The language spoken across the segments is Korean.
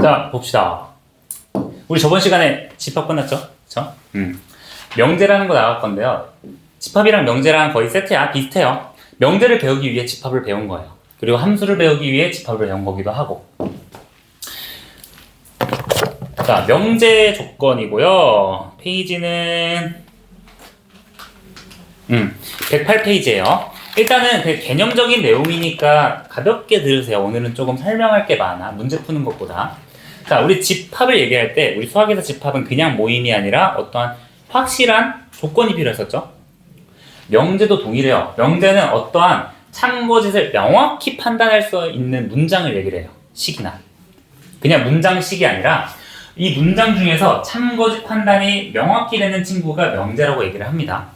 자, 봅시다. 우리 저번 시간에 집합 끝났죠? 그쵸? 명제라는 거 나갈 건데요. 집합이랑 명제랑 거의 세트야. 비슷해요. 명제를 배우기 위해 집합을 배운 거예요. 그리고 함수를 배우기 위해 집합을 배운 거기도 하고. 자, 명제 조건이고요. 페이지는 108페이지예요. 일단은 그 개념적인 내용이니까 가볍게 들으세요. 오늘은 조금 설명할 게 많아. 문제 푸는 것보다. 자, 우리 집합을 얘기할 때 우리 수학에서 집합은 그냥 모임이 아니라 어떠한 확실한 조건이 필요했었죠. 명제도 동일해요. 명제는 어떠한 참고짓을 명확히 판단할 수 있는 문장을 얘기를 해요. 식이나. 그냥 문장식이 아니라 이 문장 중에서 참고짓 판단이 명확히 되는 친구가 명제라고 얘기를 합니다.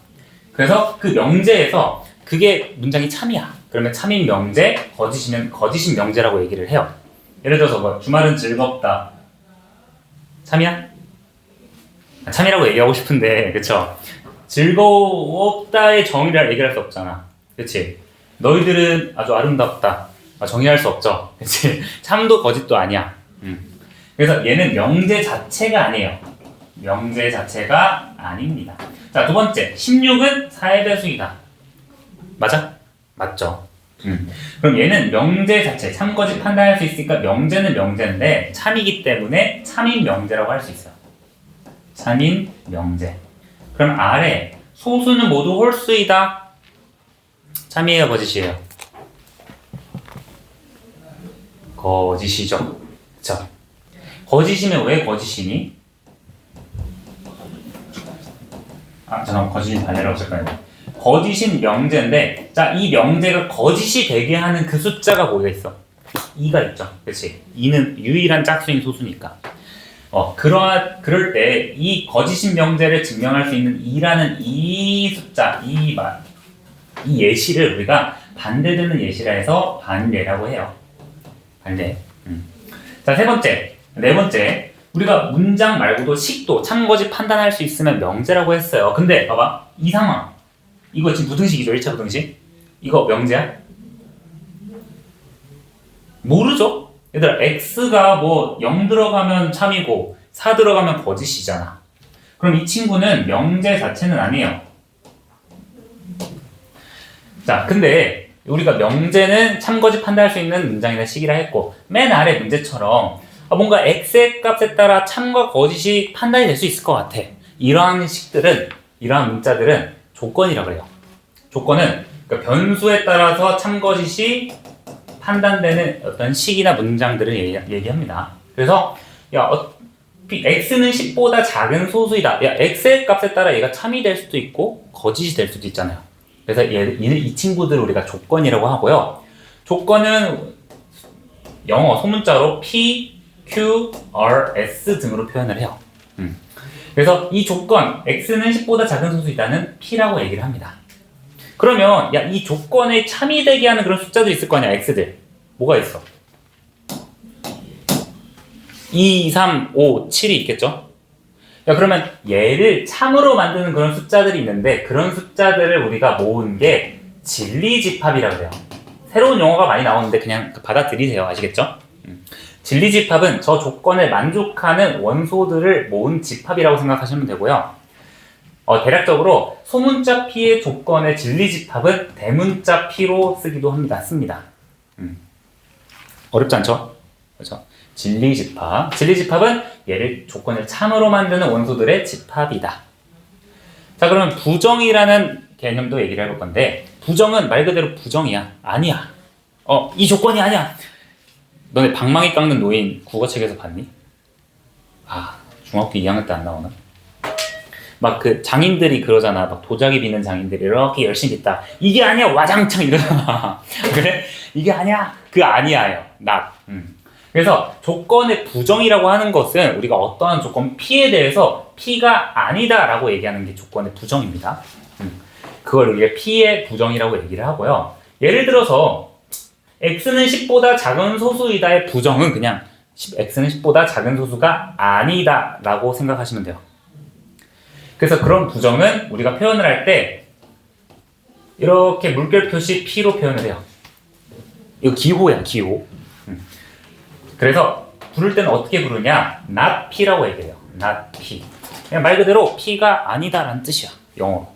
그래서 그 명제에서 그게 문장이 참이야. 그러면 참인 명제, 거짓이면 거짓인 명제라고 얘기를 해요. 예를 들어서 뭐 주말은 즐겁다. 참이야? 참이라고 얘기하고 싶은데, 그쵸? 즐겁다의 정의를 얘기할 수 없잖아. 그치? 너희들은 아주 아름답다. 정의할 수 없죠. 그치? 참도 거짓도 아니야. 그래서 얘는 명제 자체가 아니에요. 명제 자체가 아닙니다. 자, 두 번째. 16은 4의 배수이다. 맞아? 맞죠. 그럼 얘는 명제 자체, 참거짓 판단할 수 있으니까 명제는 명제인데 참이기 때문에 참인 명제라고 할 수 있어요. 참인 명제. 그럼 아래 소수는 모두 홀수이다. 참이에요, 거짓이에요? 거짓이죠. 그쵸? 거짓이면 왜 거짓이니? 잠깐만, 거짓인 반대로 없을까요? 거짓인 명제인데, 자, 이 명제가 거짓이 되게 하는 그 숫자가 뭐가 있어? 2가 있죠. 그치? 2는 유일한 짝수인 소수니까. 그럴 때, 이 거짓인 명제를 증명할 수 있는 2라는 이 숫자, 이 예시를 우리가 반대되는 예시라 해서 반례라고 해요. 반례. 자, 네 번째. 우리가 문장 말고도 식도 참거짓 판단할 수 있으면 명제라고 했어요. 근데 봐봐. 이 상황. 이거 지금 부등식이죠. 1차 부등식. 이거 명제야? 모르죠? 얘들아, x가 뭐 0 들어가면 참이고 4 들어가면 거짓이잖아. 그럼 이 친구는 명제 자체는 아니에요. 자, 근데 우리가 명제는 참거짓 판단할 수 있는 문장이나 식이라 했고, 맨 아래 문제처럼 뭔가 x의 값에 따라 참과 거짓이 판단이 될 수 있을 것 같아. 이러한 식들은, 이러한 문자들은 조건이라고 그래요. 조건은 그러니까 변수에 따라서 참거짓이 판단되는 어떤 식이나 문장들을 얘기합니다. 그래서 x는 10보다 작은 소수이다. x의 값에 따라 얘가 참이 될 수도 있고 거짓이 될 수도 있잖아요. 그래서 이 친구들을 우리가 조건이라고 하고요. 조건은 영어 소문자로 P, Q, R, S 등으로 표현을 해요. 그래서 이 조건, x는 10보다 작은 소수이다는 P라고 얘기를 합니다. 그러면 이 조건에 참이 되게 하는 그런 숫자도 있을 거 아니야, x들. 뭐가 있어? 2, 3, 5, 7이 있겠죠? 그러면 얘를 참으로 만드는 그런 숫자들이 있는데 그런 숫자들을 우리가 모은 게 진리집합이라고 해요. 새로운 용어가 많이 나오는데 그냥 받아들이세요. 아시겠죠? 진리집합은 저 조건에 만족하는 원소들을 모은 집합이라고 생각하시면 되고요. 대략적으로 소문자 P의 조건의 진리집합은 대문자 P로 씁니다. 어렵지 않죠? 그렇죠? 진리집합. 진리집합은 얘를 조건을 참으로 만드는 원소들의 집합이다. 자, 그러면 부정이라는 개념도 얘기를 해볼 건데, 부정은 말 그대로 부정이야. 아니야. 이 조건이 아니야. 너네 방망이 깎는 노인 국어책에서 봤니? 중학교 2학년 때 안 나오나? 막 그 장인들이 그러잖아. 막 도자기 비는 장인들이 이렇게 열심히 있다. 이게 아니야, 와장창 이러잖아. 그래? 이게 아니야. 그 아니야예요. 그래서 조건의 부정이라고 하는 것은 우리가 어떠한 조건 P에 대해서 P가 아니다라고 얘기하는 게 조건의 부정입니다. 그걸 우리가 P의 부정이라고 얘기를 하고요. 예를 들어서 x는 10보다 작은 소수이다의 부정은 그냥 x는 10보다 작은 소수가 아니다 라고 생각하시면 돼요. 그래서 그런 부정은 우리가 표현을 할 때 이렇게 물결 표시 P로 표현을 해요. 이거 기호야, 기호. 그래서 부를 때는 어떻게 부르냐? not P라고 얘기해요. not P. 그냥 말 그대로 P가 아니다라는 뜻이야, 영어로.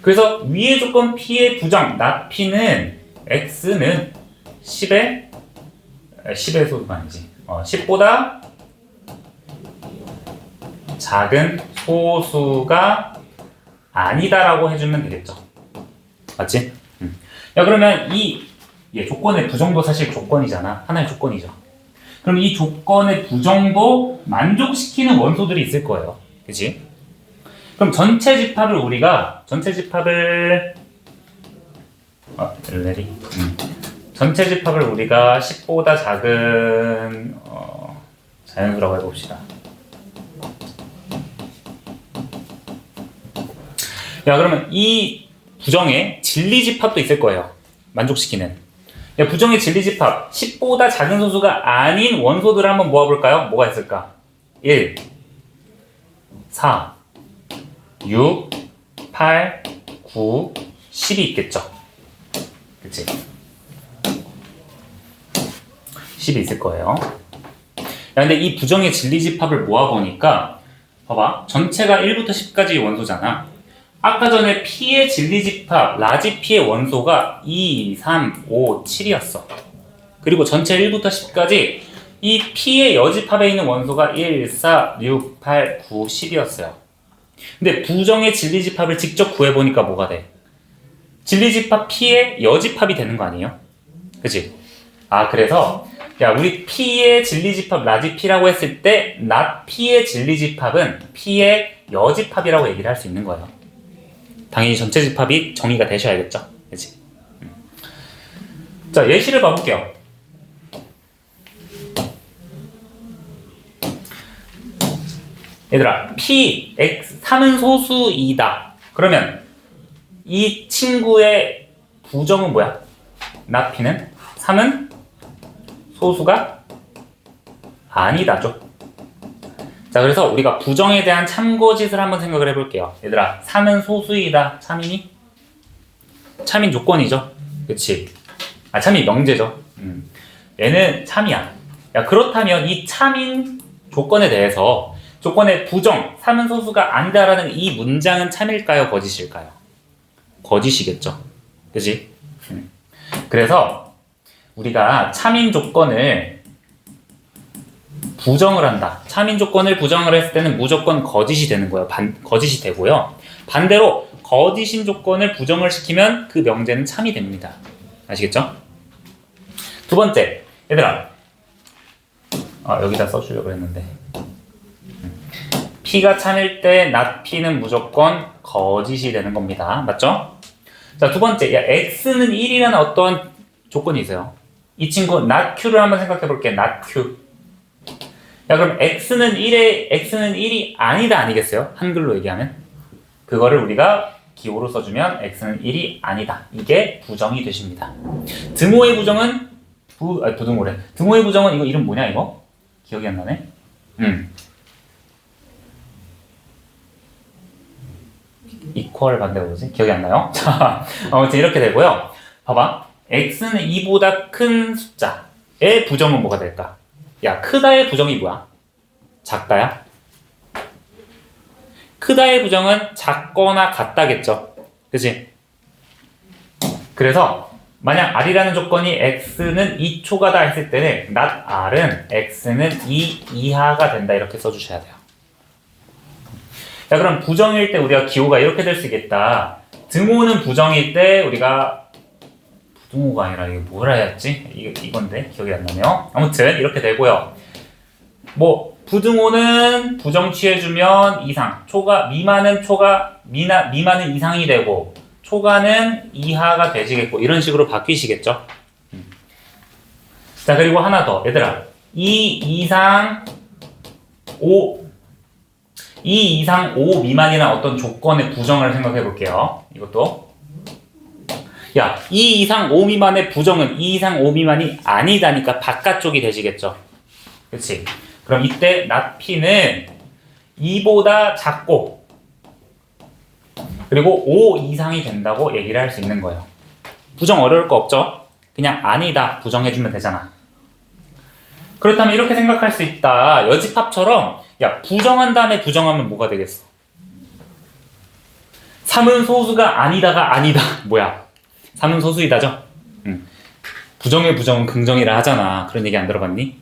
그래서 위의 조건 P의 부정, not P는 X는 10의 소수가 아니지. 10보다 작은 소수가 아니다라고 해주면 되겠죠. 맞지? 야, 그러면 이 조건의 부정도 사실 조건이잖아. 하나의 조건이죠. 그럼 이 조건의 부정도 만족시키는 원소들이 있을 거예요. 그치? 그럼 전체 집합을 우리가 전체 집합을 우리가 10보다 작은 자연수라고 해봅시다. 야, 그러면 이 부정의 진리집합도 있을 거예요. 만족시키는. 야, 부정의 진리집합 10보다 작은 소수가 아닌 원소들을 한번 모아볼까요? 뭐가 있을까? 1, 4, 6, 8, 9, 10이 있겠죠. 그치? 10이 있을 거예요. 야, 근데 이 부정의 진리집합을 모아보니까 봐봐. 전체가 1부터 10까지 원소잖아. 아까 전에 P의 진리집합, 라지 P의 원소가 2, 3, 5, 7이었어. 그리고 전체 1부터 10까지 이 P의 여집합에 있는 원소가 1, 4, 6, 8, 9, 10이었어요. 근데 부정의 진리집합을 직접 구해보니까 뭐가 돼? 진리집합 P의 여집합이 되는 거 아니에요? 그치? 그래서 야, 우리 P의 진리집합 라지 P라고 했을 때 not P의 진리집합은 P의 여집합이라고 얘기를 할 수 있는 거예요. 당연히 전체 집합이 정의가 되셔야겠죠. 그치? 자, 예시를 봐볼게요. 얘들아, P, X, 3은 소수이다. 그러면 이 친구의 부정은 뭐야? not P는 3은 소수가 아니다죠. 자, 그래서 우리가 부정에 대한 참고짓을 한번 생각을 해볼게요. 얘들아, 3은 소수이다. 참이니? 참인 조건이죠. 그치? 참이 명제죠. 얘는 참이야. 야, 그렇다면 이 참인 조건에 대해서 조건의 부정, 3은 소수가 아니다라는 이 문장은 참일까요? 거짓일까요? 거짓이겠죠. 그치? 그래서 우리가 참인 조건을 부정을 한다. 참인 조건을 부정을 했을 때는 무조건 거짓이 되는 거예요. 거짓이 되고요. 반대로 거짓인 조건을 부정을 시키면 그 명제는 참이 됩니다. 아시겠죠? 두 번째, 얘들아. 여기다 써주려고 했는데. P가 참일 때 not P는 무조건 거짓이 되는 겁니다. 맞죠? 자, 두 번째, X는 1이라는 어떤 조건이 있어요. 이 친구 not Q를 한번 생각해 볼게. not Q. 야, 그럼 X는 1이 아니다 아니겠어요? 한글로 얘기하면. 그거를 우리가 기호로 써주면 X는 1이 아니다. 이게 부정이 되십니다. 등호의 부정은 부등호래. 등호의 부정은 이거 이름 뭐냐 이거? 기억이 안 나네. 이퀄 반대가 뭐지? 기억이 안 나요? 자, 아무튼 이렇게 되고요. 봐봐. X는 2보다 큰 숫자의 부정은 뭐가 될까? 야, 크다의 부정이 뭐야? 작다야? 크다의 부정은 작거나 같다겠죠. 그치? 그래서 만약 R이라는 조건이 X는 2초가다 했을 때는 not R은 X는 2 이하가 된다 이렇게 써주셔야 돼요. 자, 그럼 부정일 때 우리가 기호가 이렇게 될 수 있겠다. 등호는 부정일 때 우리가 부등호가 아니라 이게 뭐라 했지? 이건데 기억이 안 나네요. 아무튼 이렇게 되고요. 부등호는 부정 취해주면 이상, 미만은 이상이 되고 초과는 이하가 되시겠고 이런 식으로 바뀌시겠죠. 자, 그리고 하나 더. 얘들아, 2 이상 5 미만이나 어떤 조건의 부정을 생각해 볼게요. 이것도. 야, 2 이상 5 미만의 부정은 2 이상 5 미만이 아니다니까 바깥쪽이 되시겠죠. 그치? 그럼 이때 not P는 2보다 작고 그리고 5 이상이 된다고 얘기를 할 수 있는 거예요. 부정 어려울 거 없죠? 그냥 아니다 부정해주면 되잖아. 그렇다면 이렇게 생각할 수 있다. 여집합처럼 야 부정한 다음에 부정하면 뭐가 되겠어? 3은 소수가 아니다가 아니다. 뭐야? 3은 소수이다죠? 부정의 부정은 긍정이라 하잖아. 그런 얘기 안 들어봤니?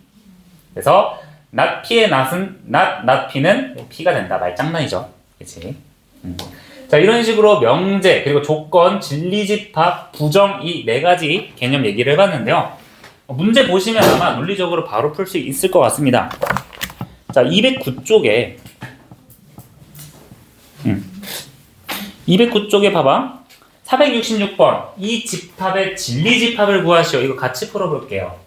그래서 not p의 not은 not p는 p가 된다. 말장난이죠. 그치? 자, 이런 식으로 명제, 그리고 조건, 진리집합, 부정 이 네 가지 개념 얘기를 해봤는데요. 문제 보시면 아마 논리적으로 바로 풀 수 있을 것 같습니다. 자, 209쪽에 209쪽에 봐봐. 466번 이 집합의 진리집합을 구하시오. 이거 같이 풀어볼게요.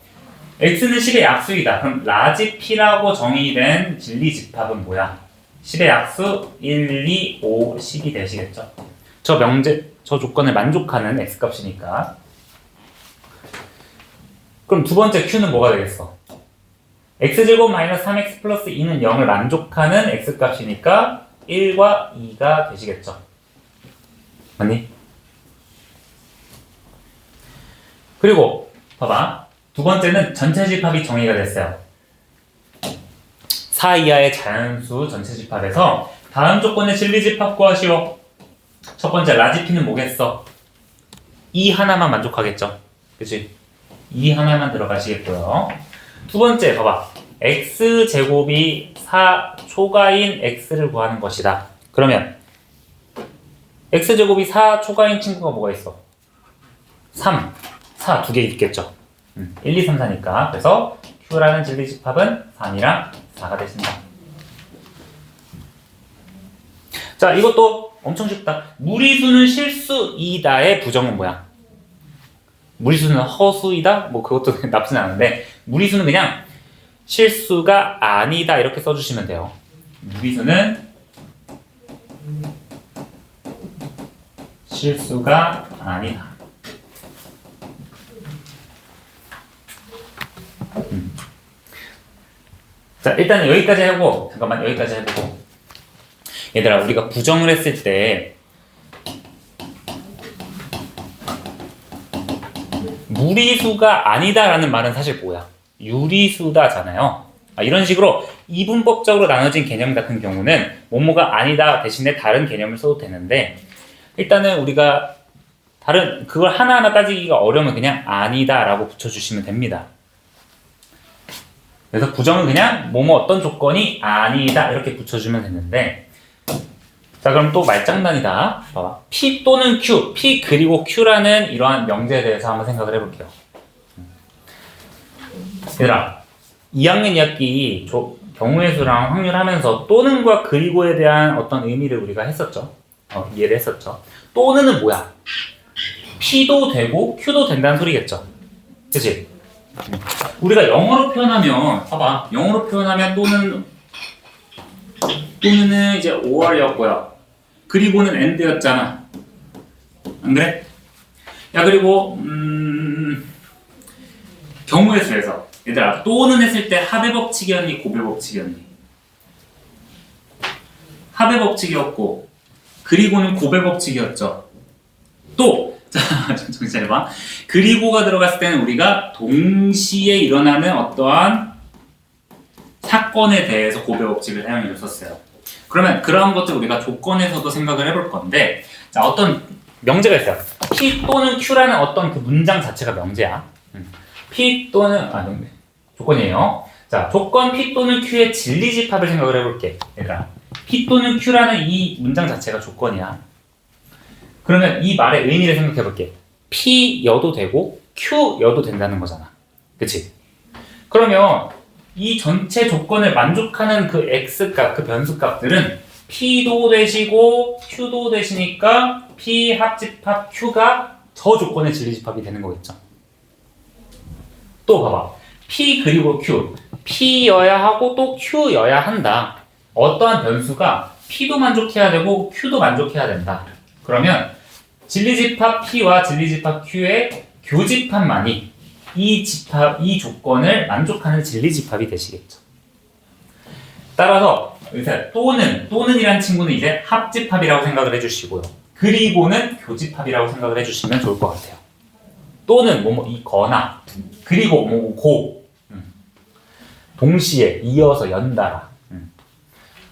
x는 10의 약수이다. 그럼 라지 p라고 정의된 진리집합은 뭐야? 10의 약수 1, 2, 5, 10이 되시겠죠? 저 명제, 저 조건을 만족하는 x값이니까. 그럼 두 번째 q는 뭐가 되겠어? x제곱 마이너스 3x 플러스 2는 0을 만족하는 x값이니까 1과 2가 되시겠죠? 맞니? 그리고 봐봐. 두 번째는 전체 집합이 정의가 됐어요. 4 이하의 자연수 전체 집합에서 다음 조건의 진리 집합 구하시오. 첫 번째 라지 p는 뭐겠어? 2 하나만 만족하겠죠? 그치? 2 하나만 들어가시겠고요. 두 번째 봐봐. x제곱이 4 초가인 x를 구하는 것이다. 그러면 x제곱이 4 초가인 친구가 뭐가 있어? 3, 4 두 개 있겠죠? 1, 2, 3, 4니까. 그래서 q라는 진리집합은 3이랑 4가 되신다. 자, 이것도 엄청 쉽다. 무리수는 실수이다의 부정은 뭐야? 무리수는 허수이다? 뭐 그것도 나쁘진 않은데 무리수는 그냥 실수가 아니다 이렇게 써주시면 돼요. 무리수는 실수가 아니다. 자, 일단 여기까지 해보고 잠깐만 여기까지 해보고 얘들아 우리가 부정을 했을 때 무리수가 아니다라는 말은 사실 뭐야? 유리수다잖아요. 이런 식으로 이분법적으로 나눠진 개념 같은 경우는 뭐뭐가 아니다 대신에 다른 개념을 써도 되는데 일단은 우리가 다른 그걸 하나하나 따지기가 어려우면 그냥 아니다라고 붙여주시면 됩니다. 그래서 부정은 그냥 뭐뭐 어떤 조건이 아니다 이렇게 붙여주면 되는데 자 그럼 또 말장난이다. 봐봐. P 또는 Q, P 그리고 Q라는 이러한 명제에 대해서 한번 생각을 해볼게요. 얘들아 2학년 2학기 경우의 수랑 확률 하면서 또는과 그리고에 대한 어떤 의미를 우리가 했었죠. 이해를 했었죠. 또는은 뭐야? P도 되고 Q도 된다는 소리겠죠. 그치? 우리가 영어로 표현하면 봐봐. 영어로 표현하면 또는은 이제 or였고요. 그리고는 and였잖아. 안 그래? 야 그리고 경우의 수에서 얘들아 또는 했을 때 합의 법칙이었니 고배 법칙이었니? 합의 법칙이었고 그리고는 고배 법칙이었죠. 또 자, 정신 차려봐. 그리고가 들어갔을 때는 우리가 동시에 일어나는 어떠한 사건에 대해서 고배 법칙을 사용해 줬었어요. 그러면 그러한 것들 우리가 조건에서도 생각을 해볼 건데 자 어떤 명제가 있어요. P 또는 Q라는 어떤 그 문장 자체가 명제야. P 또는 조건이에요. 자 조건 P 또는 Q의 진리집합을 생각을 해볼게. 얘들아 P 또는 Q라는 이 문장 자체가 조건이야. 그러면 이 말의 의미를 생각해볼게. P여도 되고 Q여도 된다는 거잖아. 그치? 그러면 이 전체 조건을 만족하는 그 X값, 그 변수값들은 P도 되시고 Q도 되시니까 P 합집합 Q가 저 조건의 진리집합이 되는 거겠죠. 또 봐봐. P 그리고 Q. P여야 하고 또 Q여야 한다. 어떠한 변수가 P도 만족해야 되고 Q도 만족해야 된다. 그러면 진리집합 P와 진리집합 Q의 교집합만이 이 조건을 만족하는 진리집합이 되시겠죠. 따라서 또는이란 친구는 이제 합집합이라고 생각을 해주시고요. 그리고는 교집합이라고 생각을 해주시면 좋을 것 같아요. 또는 뭐뭐 이거나 그리고 뭐고 동시에 이어서 연달아.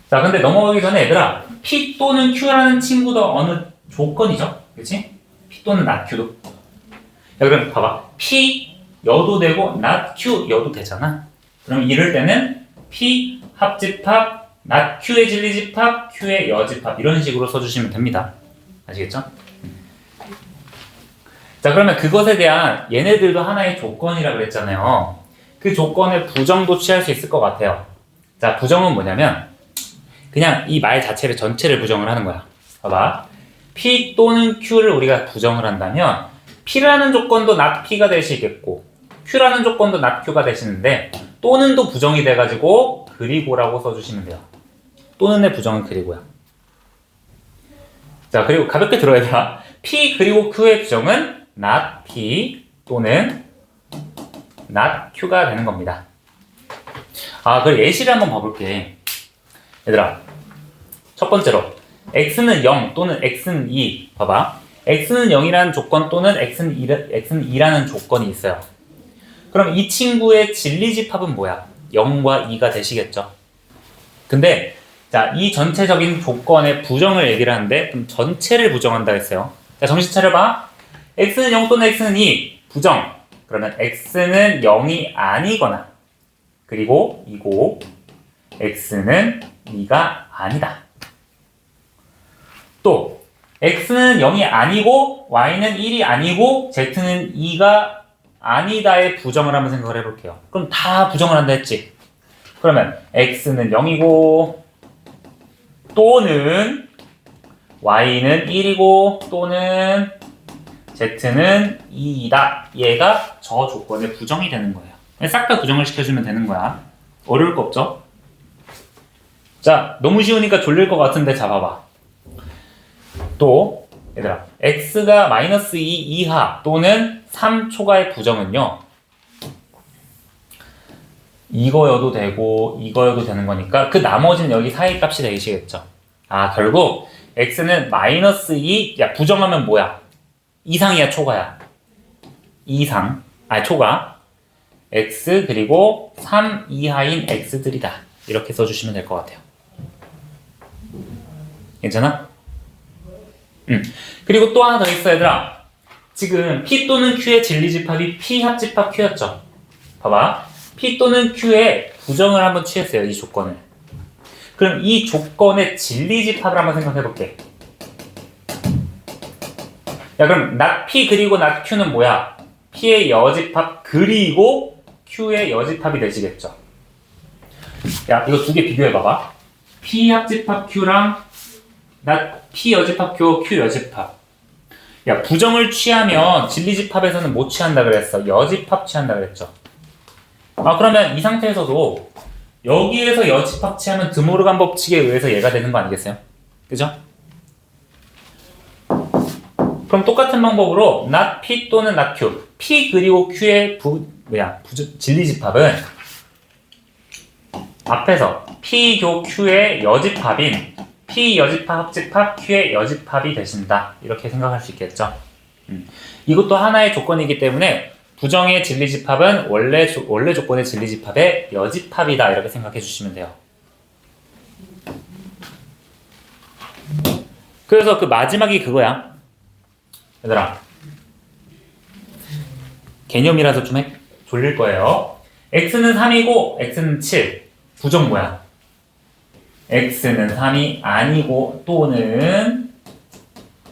자, 근데 넘어가기 전에 얘들아, P 또는 Q라는 친구도 어느 조건이죠? 그치? P 또는 not Q도. 야, 그럼 봐봐. P 여도 되고 not Q 여도 되잖아. 그럼 이럴 때는 P 합집합, not Q의 진리집합, Q의 여집합 이런 식으로 써주시면 됩니다. 아시겠죠? 자, 그러면 그것에 대한 얘네들도 하나의 조건이라 그랬잖아요. 그 조건의 부정도 취할 수 있을 것 같아요. 자, 부정은 뭐냐면 그냥 이 말 자체를 전체를 부정을 하는 거야. 봐봐. P 또는 Q를 우리가 부정을 한다면 P라는 조건도 not P가 될 수 있겠고 Q라는 조건도 not Q가 되시는데 또는도 부정이 돼가지고 그리고라고 써주시면 돼요. 또는의 부정은 그리고야. 자, 그리고 가볍게 들어야 돼. P 그리고 Q의 부정은 not P 또는 not Q가 되는 겁니다. 아, 그럼 예시를 한번 봐볼게. 얘들아, 첫 번째로 x는 0 또는 x는 2. 봐봐. x는 0이라는 조건 또는 x는 2라는 조건이 있어요. 그럼 이 친구의 진리집합은 뭐야? 0과 2가 되시겠죠. 근데 자, 이 전체적인 조건의 부정을 얘기를 하는데 그럼 전체를 부정한다 했어요. 자, 정신 차려봐. x는 0 또는 x는 2 부정. 그러면 x는 0이 아니거나 그리고 이고 x는 2가 아니다. 또 x는 0이 아니고 y는 1이 아니고 z는 2가 아니다의 부정을 한번 생각을 해볼게요. 그럼 다 부정을 한다 했지. 그러면 x는 0이고 또는 y는 1이고 또는 z는 2이다. 얘가 저 조건의 부정이 되는 거예요. 싹 다 부정을 시켜주면 되는 거야. 어려울 거 없죠? 자, 너무 쉬우니까 졸릴 것 같은데 잡아봐. 또 얘들아, x가 -2 이하 또는 3 초과의 부정은요 이거여도 되고 이거여도 되는 거니까 그 나머지는 여기 사이 값이 되시겠죠. 아, 결국 x는 -2, 야, 부정하면 뭐야? 이상이야, 초과야? 이상, 아니 초과. x 그리고 3 이하인 x들이다. 이렇게 써주시면 될 것 같아요. 괜찮아? 그리고 또 하나 더 있어, 얘들아. 지금 P 또는 Q의 진리집합이 P 합집합 Q였죠. 봐봐. P 또는 Q의 부정을 한번 취했어요, 이 조건을. 그럼 이 조건의 진리집합을 한번 생각해볼게. 야, 그럼 not P 그리고 not Q는 뭐야? P의 여집합 그리고 Q의 여집합이 되시겠죠. 야, 이거 두 개 비교해봐봐. P 합집합 Q랑 not P 여집합 Q 여집합. 야, 부정을 취하면 진리집합에서는 못 취한다 그랬어. 여집합 취한다 그랬죠. 아, 그러면 이 상태에서도 여기에서 여집합 취하면 드모르간 법칙에 의해서 얘가 되는 거 아니겠어요? 그죠? 그럼 똑같은 방법으로 not P 또는 not Q, P 그리고 Q의 진리집합은 앞에서 P 교 Q의 여집합인 P 여집합 합집합 Q의 여집합이 되신다. 이렇게 생각할 수 있겠죠. 이것도 하나의 조건이기 때문에 부정의 진리집합은 원래 조건의 진리집합의 여집합이다. 이렇게 생각해 주시면 돼요. 그래서 그 마지막이 그거야. 얘들아, 개념이라서 좀 졸릴 거예요. x는 3이고 x는 7. 부정 뭐야? x는 3이 아니고 또는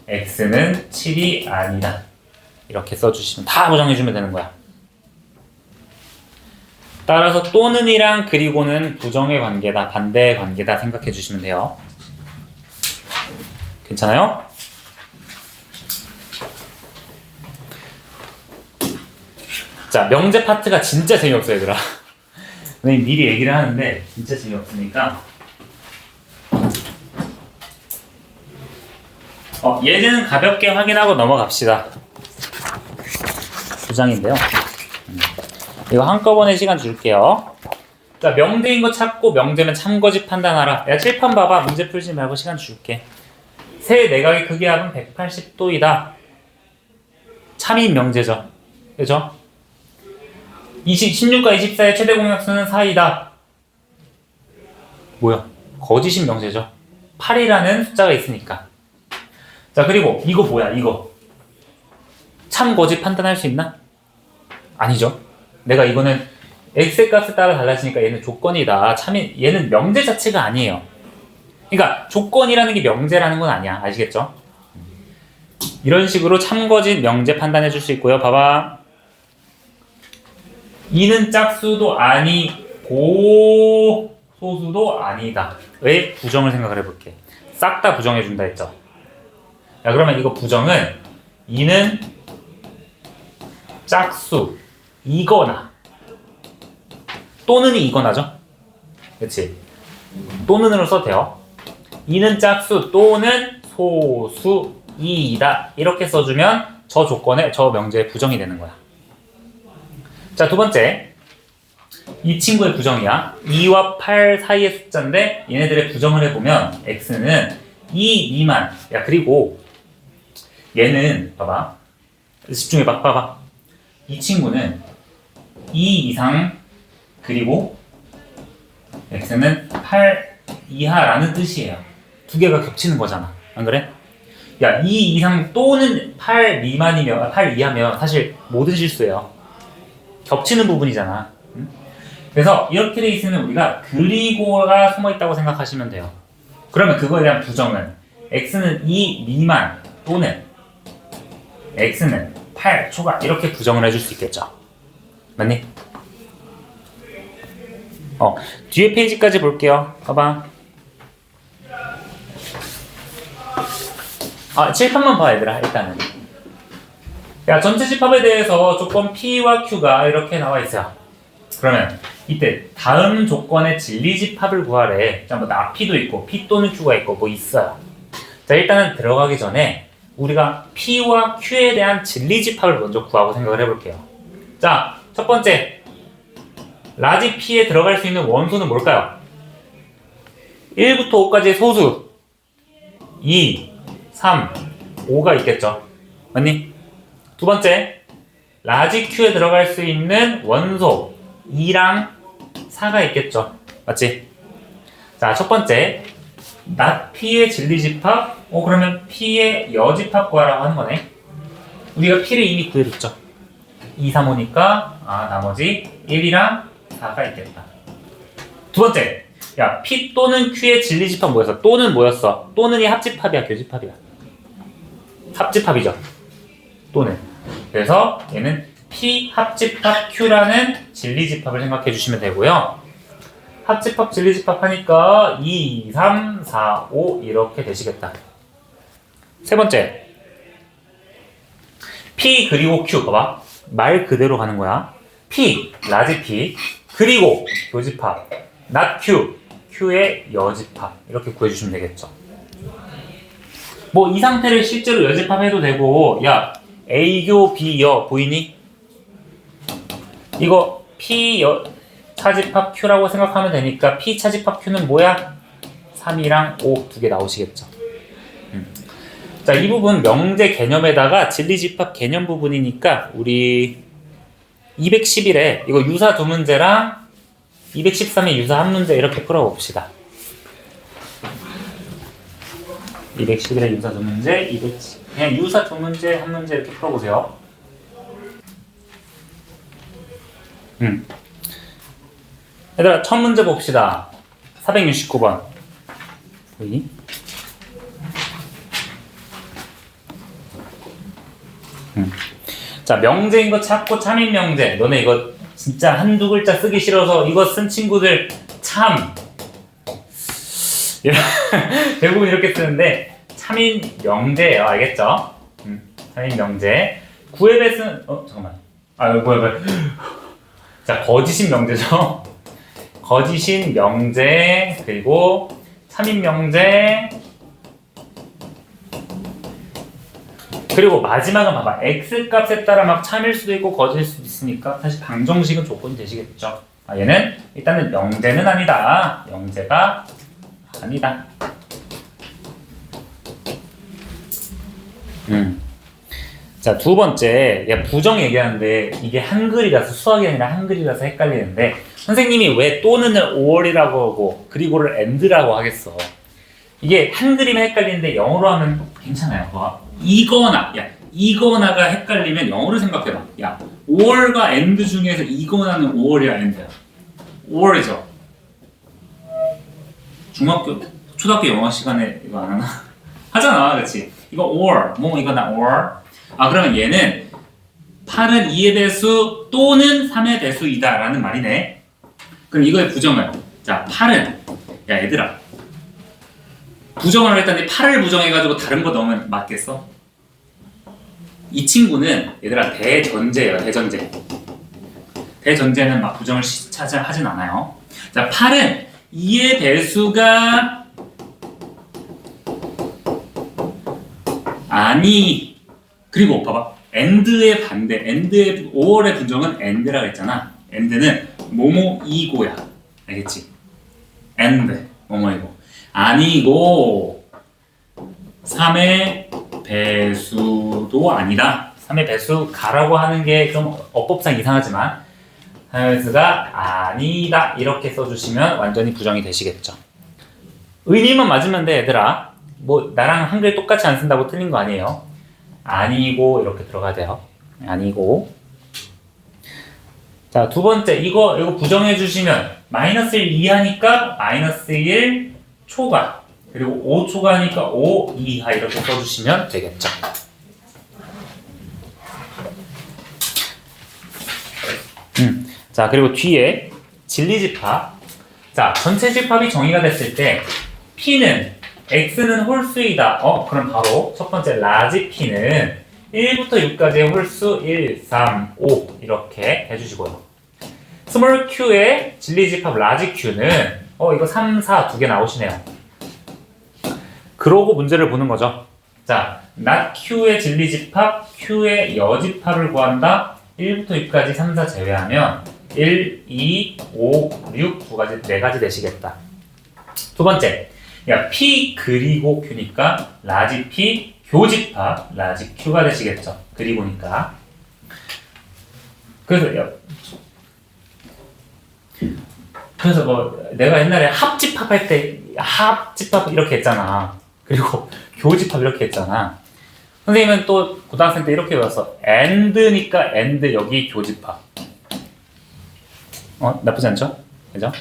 x는 7이 아니다. 이렇게 써주시면 다 부정해주면 되는 거야. 따라서 또는이랑 그리고는 부정의 관계다, 반대의 관계다 생각해 주시면 돼요. 괜찮아요? 자, 명제 파트가 진짜 재미없어요, 얘들아. 미리 얘기를 하는데 진짜 재미없으니까 예제는 가볍게 확인하고 넘어갑시다. 2장인데요. 이거 한꺼번에 시간 줄게요. 자, 명제인 거 찾고 명제면 참거짓 판단하라. 야, 칠판 봐봐. 문제 풀지 말고 시간 줄게. 세 내각의 크기합은 180도이다. 참인 명제죠. 그죠? 16과 24의 최대 공약수는 4이다. 뭐야? 거짓인 명제죠. 8이라는 숫자가 있으니까. 자, 그리고 이거 뭐야? 이거 참 거짓 판단할 수 있나? 아니죠. 내가 이거는 x의 값에 따라 달라지니까 얘는 조건이다. 얘는 명제 자체가 아니에요. 그러니까 조건이라는 게 명제라는 건 아니야. 아시겠죠? 이런 식으로 참거짓 명제 판단해 줄 수 있고요. 봐봐. 2는 짝수도 아니고 소수도 아니다. 왜? 부정을 생각을 해볼게. 싹 다 부정해 준다 했죠. 자, 그러면 이거 부정은 2는 짝수 이거나 또는 이거나죠. 그치? 또는으로 써도 돼요. 2는 짝수 또는 소수이다. 이렇게 써주면 저 조건에 저 명제에 부정이 되는 거야. 자, 두 번째. 이 친구의 부정이야. 2와 8 사이의 숫자인데 얘네들의 부정을 해보면 x는 2 미만. 야, 그리고 얘는 봐봐. 집중해봐. 봐봐. 이 친구는 2 이상 그리고 x는 8 이하라는 뜻이에요. 두 개가 겹치는 거잖아. 안 그래? 야, 2 이상 또는 8 미만이면 8 이하면 사실 모든 실수예요. 겹치는 부분이잖아. 응? 그래서 이렇게 돼 있으면 우리가 그리고가 숨어 있다고 생각하시면 돼요. 그러면 그거에 대한 부정은 x는 2 미만 또는 x는 8 초과 이렇게 부정을 해줄 수 있겠죠. 맞니? 뒤에 페이지까지 볼게요. 봐봐. 칠판만 봐, 얘들아. 일단은. 야, 전체 집합에 대해서 조건 P와 Q가 이렇게 나와 있어요. 그러면 이때 다음 조건의 진리집합을 구하래. 자, 뭐 나P도 있고 P 또는 Q가 있고 뭐 있어요. 자, 일단은 들어가기 전에 우리가 P와 Q에 대한 진리집합을 먼저 구하고 생각을 해볼게요. 자, 첫 번째 라지 P에 들어갈 수 있는 원소는 뭘까요? 1부터 5까지의 소수 2, 3, 5가 있겠죠. 맞니? 두 번째, 라지 Q에 들어갈 수 있는 원소 2랑 4가 있겠죠. 맞지? 자, 첫 번째, 낫 P의 진리집합. 그러면 P의 여집합 구하라고 하는 거네. 우리가 P를 이미 구해뒀죠. 2, 3, 5니까 나머지 1이랑 4가 있겠다. 두 번째, 야, P 또는 Q의 진리집합 뭐였어? 또는 뭐였어? 또는이 합집합이야, 교집합이야? 합집합이죠. 또는. 그래서 얘는 P 합집합 Q라는 진리집합을 생각해 주시면 되고요. 합집합 진리집합 하니까 2, 3, 4, 5 이렇게 되시겠다. 세 번째, P 그리고 Q. 봐봐. 말 그대로 가는 거야. P, 라지 P 그리고 교집합 not Q, Q의 여집합 이렇게 구해주시면 되겠죠. 뭐 이 상태를 실제로 여집합해도 되고, 야, A교 B여 보이니? 이거 P 차집합 Q라고 생각하면 되니까 P 차집합 Q는 뭐야? 3이랑 5 두 개 나오시겠죠. 자, 이 부분 명제 개념에다가 진리집합 개념 부분이니까 우리 211에 이거 유사 두 문제랑 213의 유사 한 문제 이렇게 풀어봅시다. 211의 유사 두 문제, 그냥 유사 두 문제 한 문제 이렇게 풀어보세요. 얘들아, 첫 문제 봅시다. 469번. 보이니? 자, 명제인 거 찾고 참인 명제. 너네 이거 진짜 한두 글자 쓰기 싫어서 이거 쓴 친구들 참 대부분 이렇게 쓰는데 참인 명제예요. 알겠죠? 참인 명제. 구의 배수는 잠깐만. 뭐야. 자, 거짓인 명제죠. 거짓인 명제 그리고 참인 명제. 그리고 마지막은 봐봐. x 값에 따라 막 참일 수도 있고 거짓일 수도 있으니까 사실 방정식은 조건이 되시겠죠. 얘는 일단은 명제는 아니다. 명제가 아니다. 자, 두 번째, 야, 부정 얘기하는데 이게 한글이라서 수학이 아니라 한글이라서 헷갈리는데 선생님이 왜 또는을 5월이라고 하고 그리고를 and라고 하겠어? 이게 한글이면 헷갈리는데 영어로 하면 괜찮아요. 봐. 이거나가 헷갈리면 영어로 생각해봐. 야, 5월과 and 중에서 이거나는 5월이야, and야. 5월이죠. 초등학교 영어 시간에 이거 안 하나? 하잖아, 그렇지? 이거 or, 이거나 or. 그러면 얘는 8은 2의 배수 또는 3의 배수이다 라는 말이네. 그럼 이거의 부정은, 자, 8은, 야, 얘들아, 부정을 했더니 8을 부정해가지고 다른 거 넣으면 맞겠어? 이 친구는 얘들아 대전제예요. 대전제는 막 부정을 하진 않아요. 자, 8은 2의 배수가 아니. 그리고 봐봐. and의 반대. and의 5월의 부정은 and라고 했잖아. and는 뭐뭐이고야. 알겠지? and 뭐뭐이고. 아니고 3의 배수도 아니다. 3의 배수 가라고 하는 게 좀 어법상 이상하지만 3의 배수가 아니다. 이렇게 써주시면 완전히 부정이 되시겠죠. 의미만 맞으면 돼, 얘들아. 뭐 나랑 한글 똑같이 안 쓴다고 틀린 거 아니에요. 아니고 이렇게 들어가야 돼요. 아니고. 자, 두 번째 이거 부정해 주시면 마이너스 1 이하니까 마이너스 1 초과 그리고 5 초과니까 5 이하 이렇게 써주시면 되겠죠. 자, 그리고 뒤에 진리집합. 자, 전체 집합이 정의가 됐을 때 P는 X는 홀수이다. 그럼 바로 첫 번째 라지 P는 1부터 6까지의 홀수 1, 3, 5 이렇게 해주시고요. 스몰 Q의 진리집합 라지 Q는 이거 3, 4 두 개 나오시네요. 그러고 문제를 보는 거죠. 자, not Q의 진리집합, Q의 여집합을 구한다. 1부터 6까지 3, 4 제외하면 1, 2, 5, 6 두 가지, 네 가지 되시겠다. 두 번째, 야, P 그리고 Q니까 라지 P 교집합 라지 Q가 되시겠죠. 그리고니까. 그래서 뭐 내가 옛날에 합집합 할 때 합집합 이렇게 했잖아. 그리고 교집합 이렇게 했잖아. 선생님은 또 고등학생 때 이렇게 배웠어. and니까 and 여기 교집합. 나쁘지 않죠? 그죠?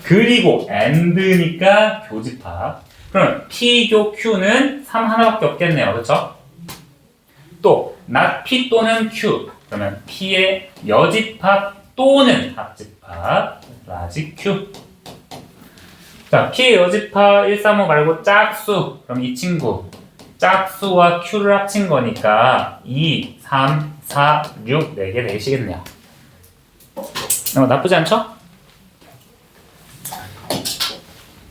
그리고 and니까 교집합. 그럼 P교 Q는 3 하나밖에 없겠네요. 그렇죠? 또 not P 또는 Q. 그러면 P의 여집합 또는 합집합 라지 Q. 자, P의 여집합 1, 3, 5 말고 짝수. 그럼 이 친구 짝수와 Q를 합친 거니까 2, 3, 4, 6 4개 되시겠네요. 나쁘지 않죠?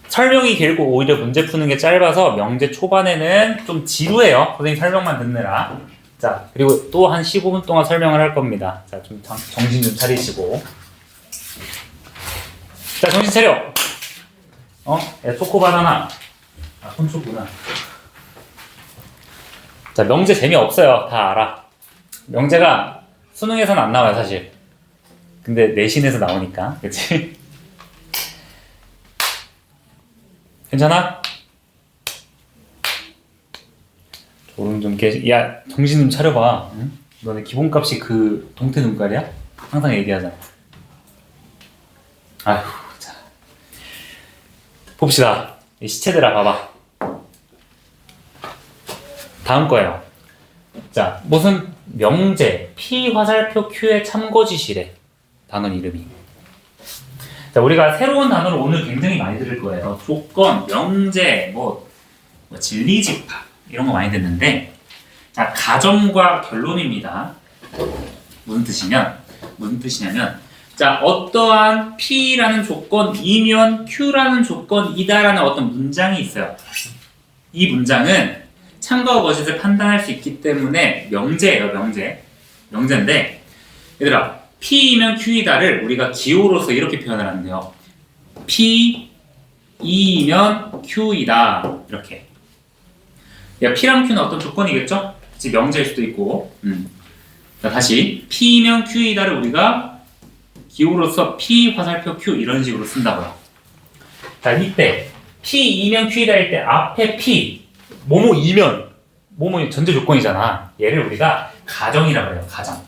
설명이 길고 오히려 문제 푸는 게 짧아서 명제 초반에는 좀 지루해요. 선생님 설명만 듣느라. 자, 그리고 또 한 15분 동안 설명을 할 겁니다. 자, 좀 정신 좀 차리시고. 자, 정신 차려! 야, 초코바나나. 손초구나. 자, 명제 재미없어요. 다 알아. 명제가 수능에서는 안 나와요, 사실. 근데 내신에서 나오니까. 그치? 괜찮아? 졸음 좀 야, 정신 좀 차려봐. 응? 너네 기본값이 그 동태 눈깔이야? 항상 얘기하잖아. 아휴, 자. 봅시다. 이 시체들아, 봐봐. 다음 거예요. 자, 무슨 명제, P 화살표 Q의 참고지시래. 단어 이름이. 자, 우리가 새로운 단어를 오늘 굉장히 많이 들을 거예요. 조건, 명제, 진리집합 이런 거 많이 듣는데, 자, 가정과 결론입니다. 무슨 뜻이냐면, 자, 어떠한 P라는 조건이면 Q라는 조건이다라는 어떤 문장이 있어요. 이 문장은 참과 거짓을 판단할 수 있기 때문에 명제예요, 명제인데, 얘들아, P이면 Q이다를 우리가 기호로서 이렇게 표현을 하는데요. P이면 Q이다. 이렇게. 야, P랑 Q는 어떤 조건이겠죠? 그치, 명제일 수도 있고. 자, 다시 P이면 Q이다를 우리가 기호로서 P 화살표 Q 이런 식으로 쓴다고요. 자, 이때 P2면 Q이다일 때 앞에 P 뭐뭐이면 뭐뭐 전제 조건이잖아. 얘를 우리가 가정이라고 해요. 가정.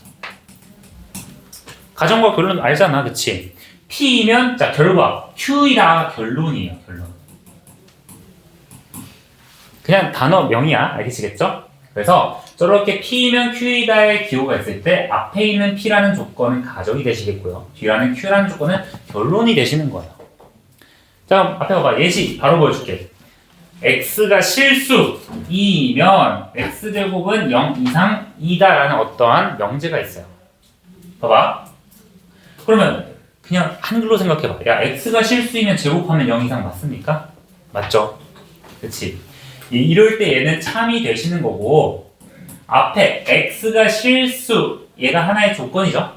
가정과 결론 알잖아, 그치? P이면 자 결과 Q이다 결론이에요. 결론. 그냥 단어 명이야. 알겠시겠죠? 그래서 저렇게 P이면 Q이다의 기호가 있을 때 앞에 있는 P라는 조건은 가정이 되시겠고요. 뒤라는 Q라는 조건은 결론이 되시는 거예요. 자, 앞에 봐봐. 예시 바로 보여줄게. x가 실수 2이면 x제곱은 0 이상 2다라는 어떠한 명제가 있어요. 봐봐. 그러면 그냥 한글로 생각해봐. 야, x가 실수이면 제곱하면 0 이상 맞습니까? 맞죠? 그치? 이럴 때 얘는 참이 되시는 거고 앞에 x가 실수 얘가 하나의 조건이죠.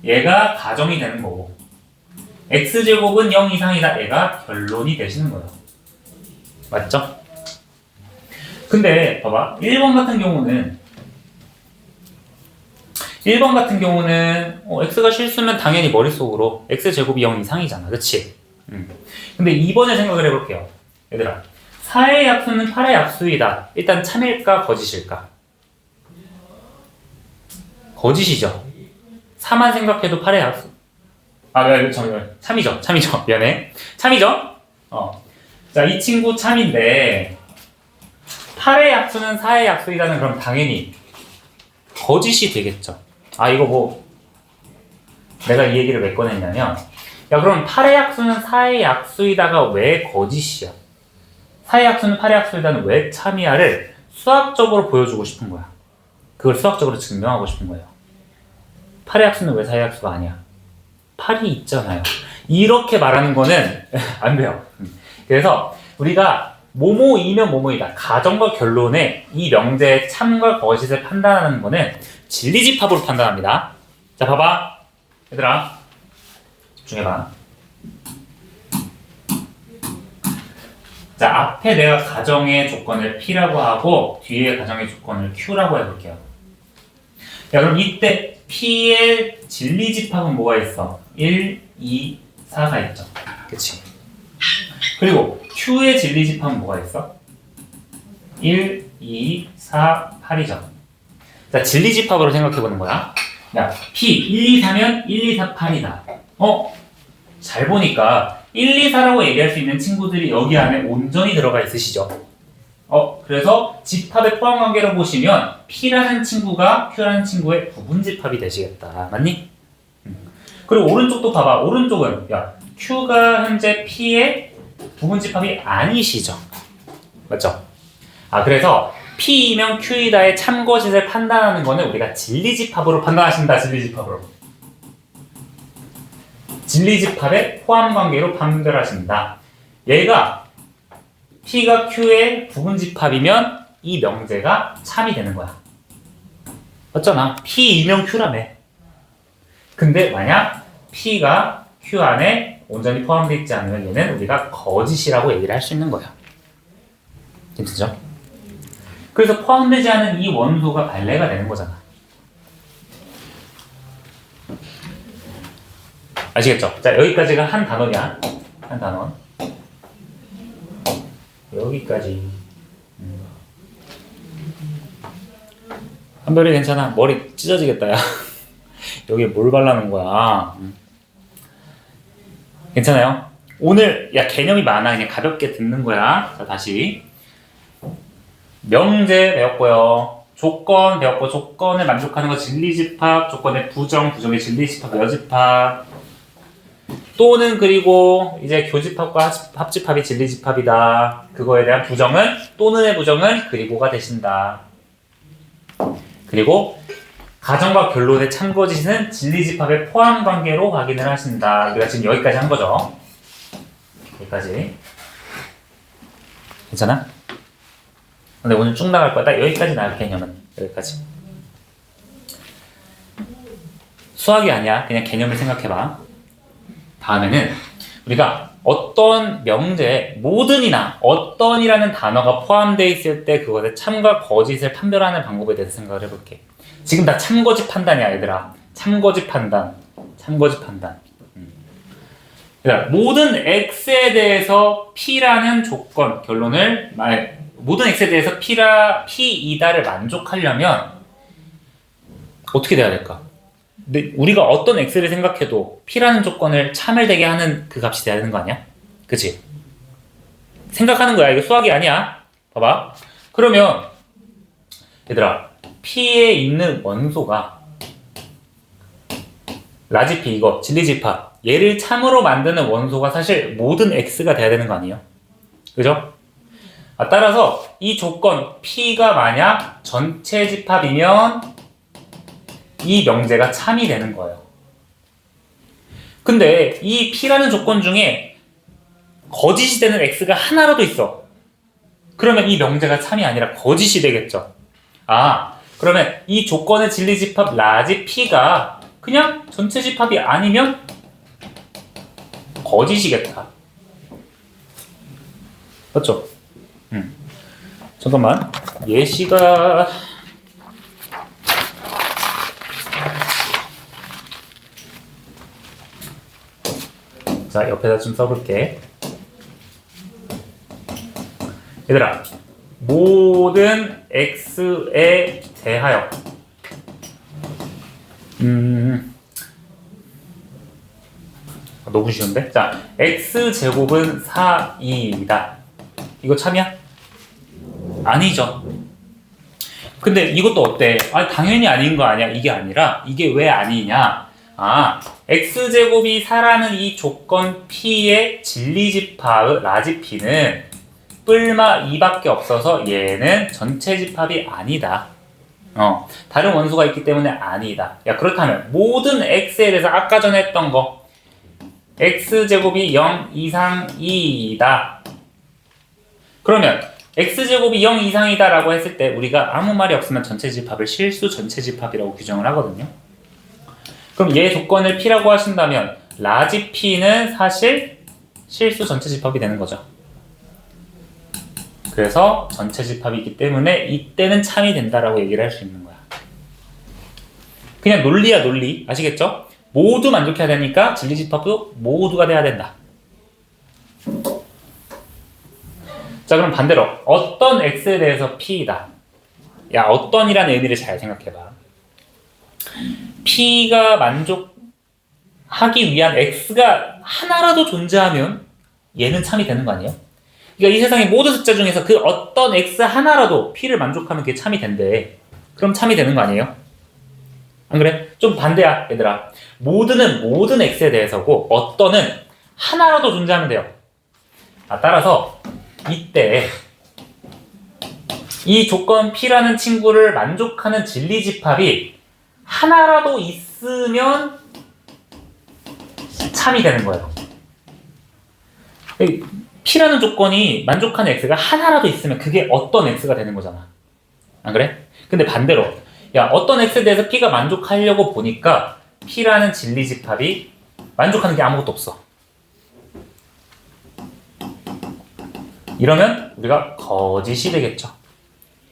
얘가 가정이 되는 거고 x제곱은 0 이상이다 얘가 결론이 되시는 거예요. 맞죠? 근데 봐봐 1번 같은 경우는 x가 실수면 당연히 머릿속으로 x제곱이 0 이상이잖아. 그치? 근데 2번에 생각을 해볼게요. 얘들아 4의 약수는 8의 약수이다. 일단 참일까 거짓일까? 거짓이죠. 4만 생각해도 8의 약수. 참이죠. 미안해. 참이죠? 자, 이 친구 참인데 8의 약수는 4의 약수이다는 그럼 당연히 거짓이 되겠죠. 이거 뭐 내가 이 얘기를 왜 꺼냈냐면 야, 그럼 8의 약수는 4의 약수이다가 왜 거짓이야? 4의 약수는 8의 약수이다는 왜 참이야를 수학적으로 보여주고 싶은 거야. 그걸 수학적으로 증명하고 싶은 거예요. 8의 약수는 왜 4의 약수가 아니야? 8이 있잖아요. 이렇게 말하는 거는 안 돼요. 그래서 우리가 뭐뭐이면 뭐뭐이다. 가정과 결론에 이 명제의 참과 거짓을 판단하는 거는 진리집합으로 판단합니다. 자, 봐봐. 얘들아, 집중해봐. 자, 앞에 내가 가정의 조건을 P라고 하고 뒤에 가정의 조건을 Q라고 해볼게요. 야, 그럼 이때 P의 진리집합은 뭐가 있어? 1, 2, 4가 있죠. 그치? 그리고 Q의 진리집합은 뭐가 있어? 1, 2, 4, 8이죠. 자, 진리집합으로 생각해보는 거야. 야, P 1, 2, 4면 1, 2, 4, 8이다. 잘 보니까 1, 2, 4라고 얘기할 수 있는 친구들이 여기 안에 온전히 들어가 있으시죠. 그래서 집합의 포함관계로 보시면 P라는 친구가 Q라는 친구의 부분집합이 되시겠다. 맞니? 그리고 오른쪽도 봐봐. 오른쪽은 야, Q가 현재 P의 부분집합이 아니시죠. 맞죠? 그래서 P이면 Q이다의 참거짓을 판단하는 거는 우리가 진리집합으로 판단하신다. 진리집합의 포함관계로 판별하신다. 얘가 P가 Q의 부분집합이면 이 명제가 참이 되는 거야. 맞잖아. P이면 Q라며. 근데 만약 P가 Q 안에 온전히 포함되어 있지 않으면 얘는 우리가 거짓이라고 얘기를 할 수 있는 거야. 괜찮죠? 그래서 포함되지 않은 이 원소가 발레가 되는 거잖아. 아시겠죠? 자, 여기까지가 한 단원이야. 한 단원. 여기까지. 한별이 괜찮아. 머리 찢어지겠다, 야. 여기에 뭘 발라놓은 거야. 괜찮아요? 오늘, 야, 개념이 많아. 그냥 가볍게 듣는 거야. 자, 다시. 명제 배웠고요. 조건 배웠고, 조건을 만족하는 거 진리집합, 조건의 부정의 진리집합, 여집합. 또는 그리고 이제 교집합과 합집합이 진리집합이다. 그거에 대한 부정은 또는의 부정은 그리고가 되신다. 그리고 가정과 결론의 참거짓은 진리집합의 포함관계로 확인을 하신다. 우리가 지금 여기까지 한 거죠. 여기까지. 괜찮아? 근데 오늘 쭉 나갈 거야. 딱 여기까지 나갈 개념은 여기까지. 수학이 아니야. 그냥 개념을 생각해봐. 다음에는 우리가 어떤 명제에 모든이나 어떤이라는 단어가 포함되어 있을 때 그것의 참과 거짓을 판별하는 방법에 대해서 생각을 해볼게. 지금 다 참거짓 판단이야, 얘들아. 참거짓 판단. 그러니까 모든 x에 대해서 p라는 조건, 모든 x에 대해서 p이다를 만족하려면 어떻게 돼야 될까? 근데 우리가 어떤 x를 생각해도 p라는 조건을 참을되게 하는 그 값이 돼야 되는 거 아니야? 그치? 생각하는 거야. 이거 수학이 아니야. 봐봐. 그러면 얘들아, p에 있는 원소가 라지 p, 이거 진리집합, 얘를 참으로 만드는 원소가 사실 모든 x가 돼야 되는 거 아니에요? 그죠? 따라서 이 조건 p가 만약 전체 집합이면 이 명제가 참이 되는 거예요. 근데 이 p라는 조건 중에 거짓이 되는 x가 하나라도 있어. 그러면 이 명제가 참이 아니라 거짓이 되겠죠. 그러면 이 조건의 진리집합 라지 p가 그냥 전체 집합이 아니면 거짓이겠다. 맞죠? 잠깐만. 예시가 자, 옆에다 좀 써볼게. 얘들아, 모든 x에 대하여 너무 쉬운데? 자, x제곱은 4이다. 이거 참이야? 아니죠. 근데 이것도 어때? 당연히 아닌 거 아니야? 이게 아니라 이게 왜 아니냐? x제곱이 4라는 이 조건 p의 진리집합 라지 p는 뿔마 2밖에 없어서 얘는 전체 집합이 아니다. 다른 원소가 있기 때문에 아니다. 야, 그렇다면 모든 x에 대해서 아까 전에 했던 거 x제곱이 0 이상이다. 그러면 x제곱이 0 이상이다 라고 했을 때 우리가 아무 말이 없으면 전체 집합을 실수 전체 집합이라고 규정을 하거든요. 그럼 얘 조건을 p라고 하신다면 라지 p는 사실 실수 전체 집합이 되는 거죠. 그래서 전체 집합이기 때문에 이때는 참이 된다라고 얘기를 할 수 있는 거야. 그냥 논리야, 논리. 아시겠죠? 모두 만족해야 되니까 진리집합도 모두가 돼야 된다. 자, 그럼 반대로 어떤 x에 대해서 p이다. 야, 어떤이라는 의미를 잘 생각해봐. p가 만족하기 위한 x가 하나라도 존재하면 얘는 참이 되는 거 아니에요? 그러니까 이 세상의 모든 숫자 중에서 그 어떤 x 하나라도 p를 만족하면 그게 참이 된대. 그럼 참이 되는 거 아니에요? 안 그래? 좀 반대야, 얘들아. 모든은 모든 x에 대해서고 어떤은 하나라도 존재하면 돼요. 따라서 이때 이 조건 p라는 친구를 만족하는 진리집합이 하나라도 있으면 참이 되는 거예요. p라는 조건이 만족하는 x가 하나라도 있으면 그게 어떤 x가 되는 거잖아. 안 그래? 근데 반대로 야, 어떤 x에 대해서 p가 만족하려고 보니까 p라는 진리집합이 만족하는 게 아무것도 없어. 이러면 우리가 거짓이 되겠죠.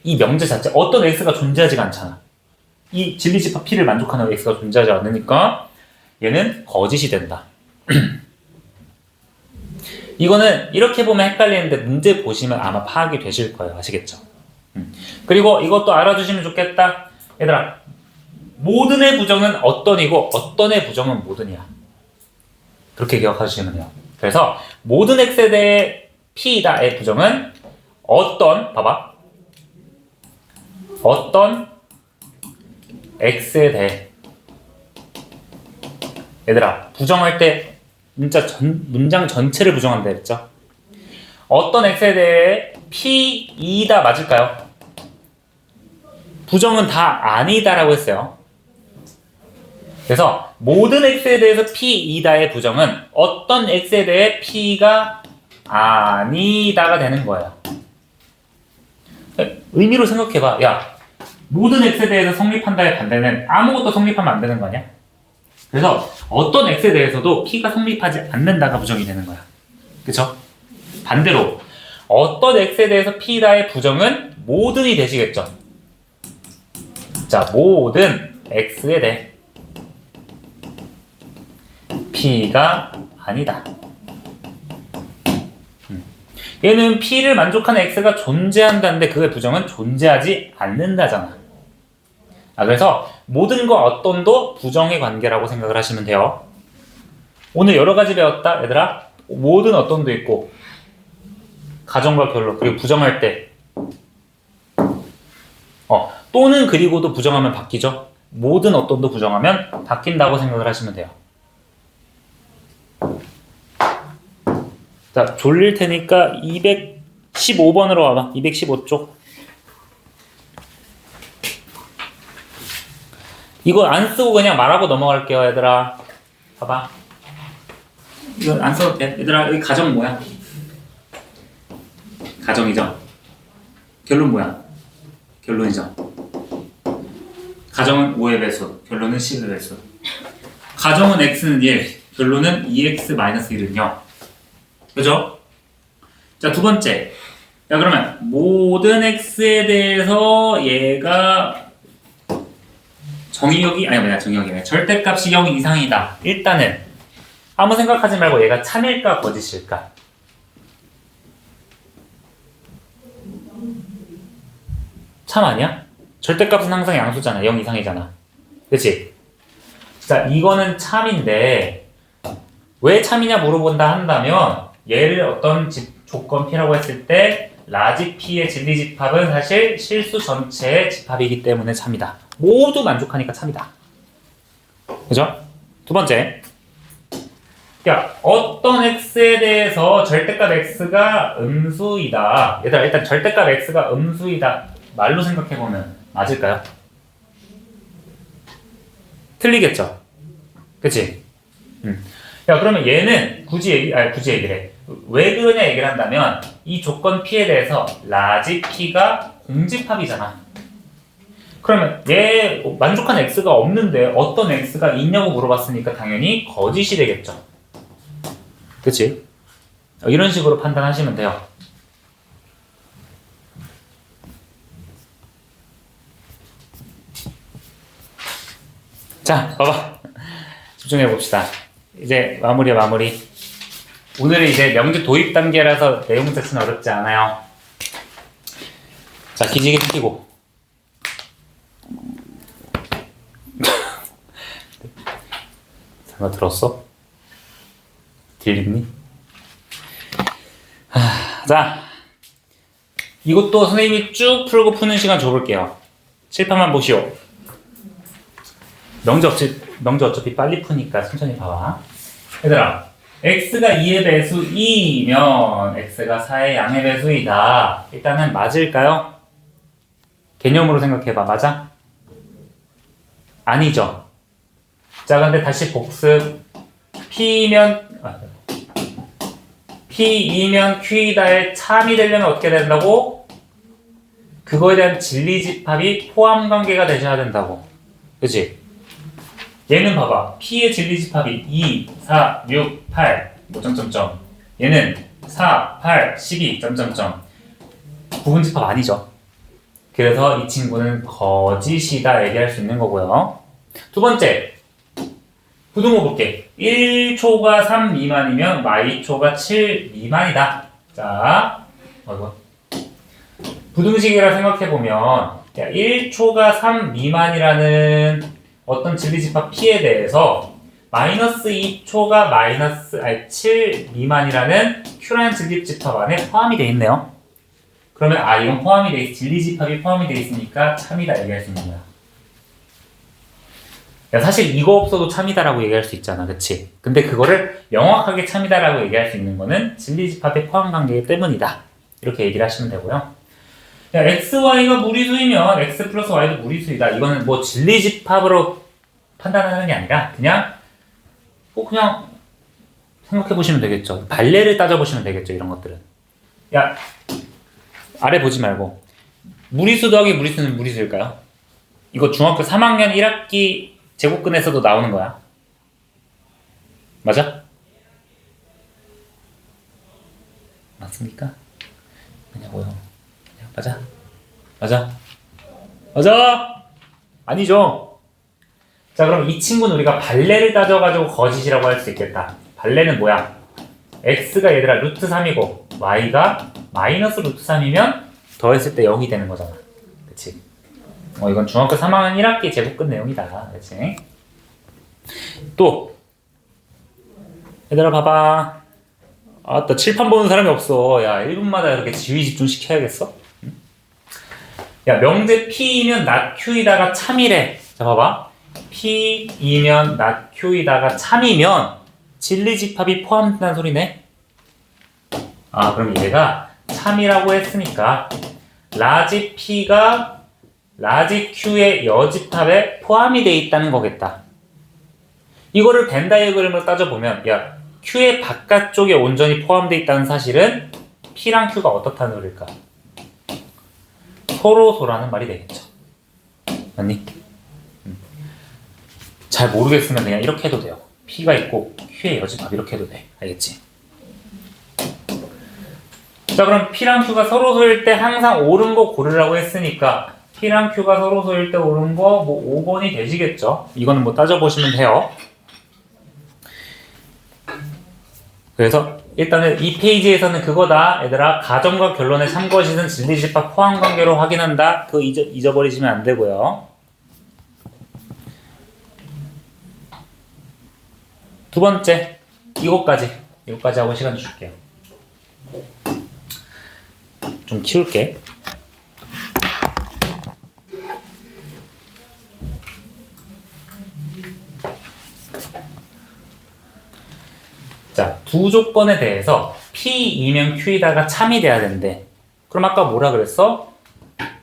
이 명제 자체 어떤 x가 존재하지가 않잖아. 이 진리집합 p를 만족하는 x가 존재하지 않으니까 얘는 거짓이 된다. 이거는 이렇게 보면 헷갈리는데 문제 보시면 아마 파악이 되실 거예요. 아시겠죠? 그리고 이것도 알아두시면 좋겠다. 얘들아, 모든의 부정은 어떤이고 어떤의 부정은 모든이야. 그렇게 기억하시면 돼요. 그래서 모든 x에 대해 p이다의 부정은 어떤, 봐봐. 어떤 x에 대해. 얘들아, 부정할 때 문장 전체를 부정한다 했죠? 어떤 x에 대해 p이다 맞을까요? 부정은 다 아니다라고 했어요. 그래서 모든 x에 대해서 p이다의 부정은 어떤 x에 대해 p가 아니다가 되는 거예요. 의미로 생각해봐. 야, 모든 x에 대해서 성립한다의 반대는 아무것도 성립하면 안 되는 거 아니야? 그래서 어떤 x에 대해서도 p가 성립하지 않는다가 부정이 되는 거야. 그쵸? 반대로 어떤 x에 대해서 p다의 부정은 모든이 되시겠죠. 자, 모든 x에 대해 p가 아니다. 얘는 p를 만족하는 x가 존재한다는데 그의 부정은 존재하지 않는다잖아. 그래서 모든 거 어떤도 부정의 관계라고 생각을 하시면 돼요. 오늘 여러 가지 배웠다, 얘들아. 모든 어떤도 있고 가정과 결론, 그리고 부정할 때 또는 그리고도 부정하면 바뀌죠. 모든 어떤도 부정하면 바뀐다고 생각을 하시면 돼요. 자, 졸릴 테니까 215번으로 와봐. 215쪽. 이거 안 쓰고 그냥 말하고 넘어갈게요, 얘들아. 봐봐. 이건 안 써도 돼. 얘들아, 여기 가정 뭐야? 가정이죠? 결론 뭐야? 결론이죠? 가정은 5의 배수, 결론은 10의 배수. 가정은 x는 1, 결론은 2x-1은 0. 그죠? 자, 두 번째. 자, 그러면 모든 x에 대해서 얘가 정의역이 절대값이 0 이상이다. 일단은 아무 생각하지 말고 얘가 참일까 거짓일까? 참 아니야? 절대값은 항상 양수잖아. 0 이상이잖아. 그치? 자, 이거는 참인데 왜 참이냐 물어본다 한다면 얘를 어떤 조건 P라고 했을 때 라지 P의 진리집합은 사실 실수 전체의 집합이기 때문에 참이다. 모두 만족하니까 참이다. 그죠? 두 번째. 야, 어떤 x에 대해서 절대값 x가 음수이다. 얘들아, 일단 절대값 x가 음수이다. 말로 생각해보면 맞을까요? 틀리겠죠? 그치? 야, 그러면 얘는 굳이 얘기를 해. 왜 그러냐 얘기를 한다면 이 조건 P에 대해서 라지 P가 공집합이잖아. 그러면 얘 만족한 x가 없는데 어떤 x가 있냐고 물어봤으니까 당연히 거짓이 되겠죠. 그치? 이런 식으로 판단하시면 돼요. 자, 봐봐. 집중해 봅시다. 이제 마무리야, 마무리. 오늘은 이제 명제 도입 단계라서 내용 자체는 어렵지 않아요. 자, 기지개 펴고. 설마 들었어? 들리니? 자, 이것도 선생님이 쭉 풀고 푸는 시간 줘볼게요. 칠판만 보시오. 명제 어차피 빨리 푸니까 천천히 봐봐. 얘들아, x가 2의 배수 2이면 x가 4의 양의 배수이다. 일단은 맞을까요? 개념으로 생각해봐. 맞아? 아니죠. 자, 근데 다시 복습. P이면 Q이다의 참이 되려면 어떻게 된다고? 그거에 대한 진리집합이 포함관계가 되셔야 된다고. 그치? 얘는 봐봐. P의 진리집합이 2, 4, 6, 8 뭐 점점점. 얘는 4, 8, 12 점점점. 부분집합 아니죠. 그래서 이 친구는 거짓이다 얘기할 수 있는 거고요. 두 번째, 부등호 볼게. 1초가 3 미만이면 y초가 7 미만이다. 자, 부등식이라 생각해보면 1초가 3 미만이라는 어떤 진리집합 P에 대해서 마이너스 2초가 7 미만이라는 Q라는 진리집합 안에 포함이 되어 있네요. 그러면 이건 포함이 돼 있, 진리집합이 포함이 되어 있으니까 참이다 얘기할 수 있는 거야. 야, 사실 이거 없어도 참이다라고 얘기할 수 있잖아, 그치? 근데 그거를 명확하게 참이다라고 얘기할 수 있는 거는 진리집합의 포함관계이기 때문이다. 이렇게 얘기를 하시면 되고요. 야, x, y가 무리수이면 x 플러스 y도 무리수이다. 이거는 뭐 진리집합으로 판단하는 게 아니라 그냥 생각해 보시면 되겠죠. 발레를 따져보시면 되겠죠, 이런 것들은. 야, 아래 보지 말고 무리수 더하기 무리수는 무리수일까요? 이거 중학교 3학년 1학기 제곱근에서도 나오는 거야. 맞아? 맞습니까? 뭐냐고요? 맞아? 맞아? 맞아? 아니죠? 자, 그럼 이 친구는 우리가 발레를 따져가지고 거짓이라고 할 수 있겠다. 발레는 뭐야? x가 얘들아 루트 3이고 y가 마이너스 루트 3이면 더했을 때 0이 되는 거잖아. 그치? 이건 중학교 3학년 1학기 제곱 끝 내용이다. 그치? 또 얘들아 봐봐. 아따 칠판 보는 사람이 없어. 야 1분마다 이렇게 지휘 집중 시켜야겠어? 응? 야 명제 P이면 not Q이다가 참이래. 자 봐봐. P이면 not Q이다가 참이면 진리집합이 포함된다는 소리네. 아 그럼 얘가 참이라고 했으니까 라지 P가 라지 Q의 여집합에 포함이 돼 있다는 거겠다. 이거를 벤 다이어그램으로 따져보면 야 Q의 바깥쪽에 온전히 포함되어 있다는 사실은 P랑 Q가 어떻다는 소리일까? 서로서라는 말이 되겠죠. 맞니? 잘 모르겠으면 그냥 이렇게 해도 돼요. P가 있고 Q의 여집합 이렇게 해도 돼. 알겠지? 자 그럼 P랑 Q가 서로서일 때 항상 옳은 거 고르라고 했으니까 P랑 Q가 서로서일 때 옳은 거 5번이 되시겠죠? 이거는 따져보시면 돼요. 그래서 일단은 이 페이지에서는 그거다. 얘들아 가정과 결론의 참거짓은 진리집합 포함관계로 확인한다. 그거 잊어버리시면 안 되고요. 두 번째 이거까지 하고 시간 줄게요. 좀 키울게. 자, 두 조건에 대해서 P이면 Q이다가 참이 돼야 된대. 그럼 아까 뭐라 그랬어?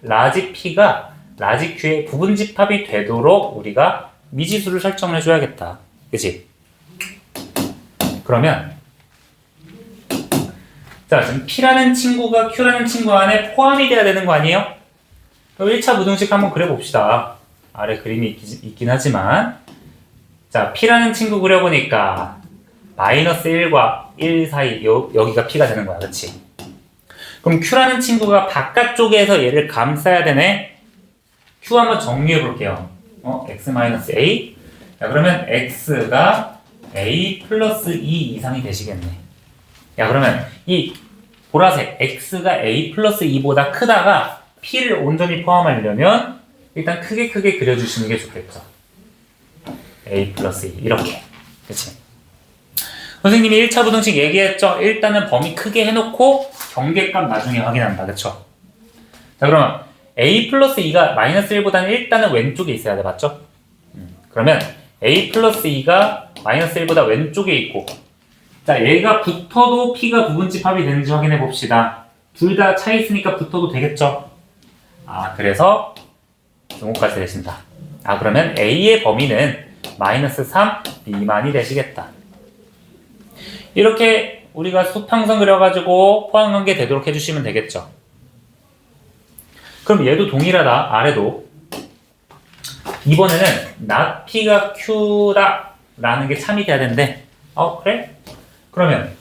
라지 P가 라지 Q의 부분집합이 되도록 우리가 미지수를 설정을 해줘야겠다. 그치? 그러면 자, 지금 P라는 친구가 Q라는 친구 안에 포함이 돼야 되는 거 아니에요? 그럼 1차 부등식 한번 그려봅시다. 아래 그림이 있긴 하지만 자, P라는 친구 그려보니까 마이너스 1과 1 사이 여기가 P가 되는 거야. 그치? 그럼 Q라는 친구가 바깥쪽에서 얘를 감싸야 되네. Q 한번 정리해 볼게요. x-a. 자, 그러면 x가 a 플러스 2 이상이 되시겠네. 야, 그러면 이 보라색 x가 a 플러스 2보다 크다가 P를 온전히 포함하려면 일단 크게 그려주시는 게 좋겠죠. a 플러스 2 이렇게. 그치? 선생님이 1차 부등식 얘기했죠? 일단은 범위 크게 해놓고 경계값 나중에 확인한다. 그쵸? 자, 그러면 a 플러스 2가 마이너스 1보다는 일단은 왼쪽에 있어야 돼. 맞죠? 그러면 a 플러스 2가 마이너스 1보다 왼쪽에 있고 자, 얘가 붙어도 P가 부분집합이 되는지 확인해 봅시다. 둘 다 차 있으니까 붙어도 되겠죠? 아, 그래서 등호까지 되신다. 아, 그러면 a의 범위는 마이너스 3 미만이 되시겠다. 이렇게 우리가 수평선 그려가지고 포함관계 되도록 해주시면 되겠죠. 그럼 얘도 동일하다. 아래도 이번에는 not P가 Q다 라는 게 참이 돼야 되는데 그래? 그러면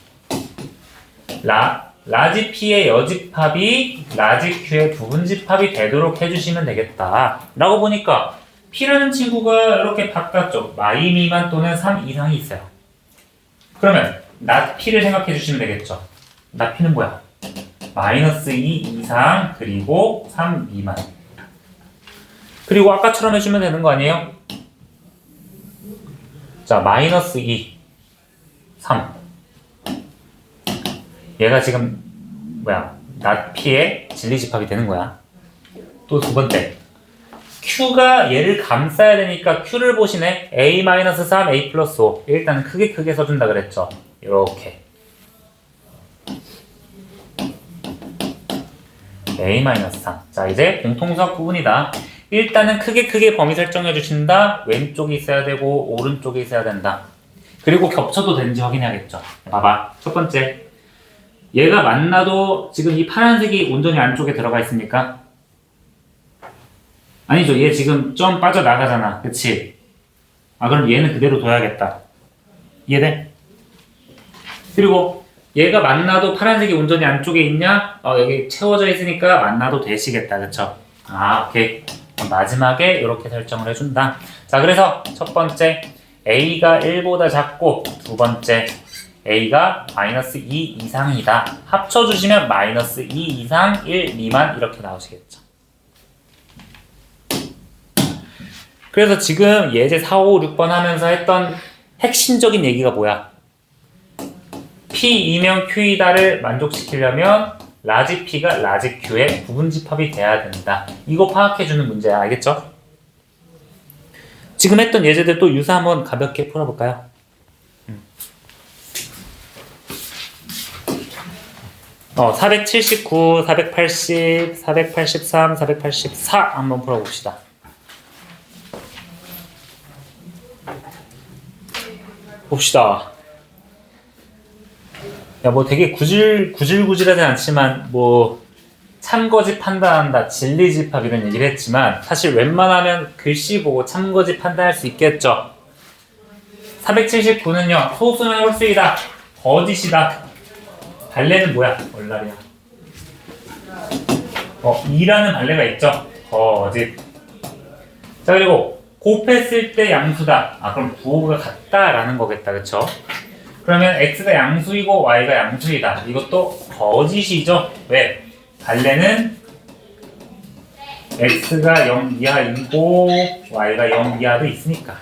라지 P의 여집합이 라지 Q의 부분집합이 되도록 해주시면 되겠다 라고 보니까 P라는 친구가 이렇게 바깥쪽 마이 미만 또는 3 이상이 있어요. 그러면 not P를 생각해 주시면 되겠죠. not P는 뭐야? 마이너스 2 이상 그리고 3 미만. 그리고 아까처럼 해주면 되는 거 아니에요? 자, 마이너스 2 3 얘가 지금 not P의 진리집합이 되는 거야. 또 두 번째 Q가 얘를 감싸야 되니까 Q를 보시네. A-3, A 플러스 5 일단 크게 써준다 그랬죠. 이렇게 A-3. 자, 이제 공통수학 부분이다. 일단은 크게 범위 설정해 주신다. 왼쪽에 있어야 되고 오른쪽에 있어야 된다. 그리고 겹쳐도 되는지 확인해야겠죠. 봐봐. 첫 번째 얘가 만나도 지금 이 파란색이 온전히 안쪽에 들어가 있습니까? 아니죠. 얘 지금 좀 빠져나가잖아. 그치? 아, 그럼 얘는 그대로 둬야겠다. 이해돼? 그리고 얘가 만나도 파란색이 온전히 안쪽에 있냐? 여기 채워져 있으니까 만나도 되시겠다. 그쵸? 오케이. 마지막에 이렇게 설정을 해준다. 자, 그래서 첫 번째 a가 1보다 작고 두 번째 a가 마이너스 2 이상이다. 합쳐주시면 마이너스 2 이상 1 미만 이렇게 나오시겠죠. 그래서 지금 예제 4, 5, 6번 하면서 했던 핵심적인 얘기가 뭐야? P이면 Q이다를 만족시키려면 라지 P가 라지 Q의 부분집합이 돼야 된다. 이거 파악해주는 문제야. 알겠죠? 지금 했던 예제들 또 유사 한번 가볍게 풀어볼까요? 479, 480, 483, 484 한번 풀어봅시다. 봅시다. 야, 뭐 되게 구질구질하진 않지만 뭐 참거짓 판단한다, 진리집합 이런 얘기를 했지만 사실 웬만하면 글씨 보고 참거짓 판단할 수 있겠죠. 479는요 소수는 홀수이다, 거짓이다. 발레는 뭐야? 얼라리야. 2라는 발레가 있죠. 거짓. 자, 그리고 곱했을 때 양수다. 그럼 부호가 같다라는 거겠다. 그쵸? 그러면 x가 양수이고 y가 양수이다. 이것도 거짓이죠. 왜? 발레는 x가 0 이하이고 y가 0 이하도 있으니까.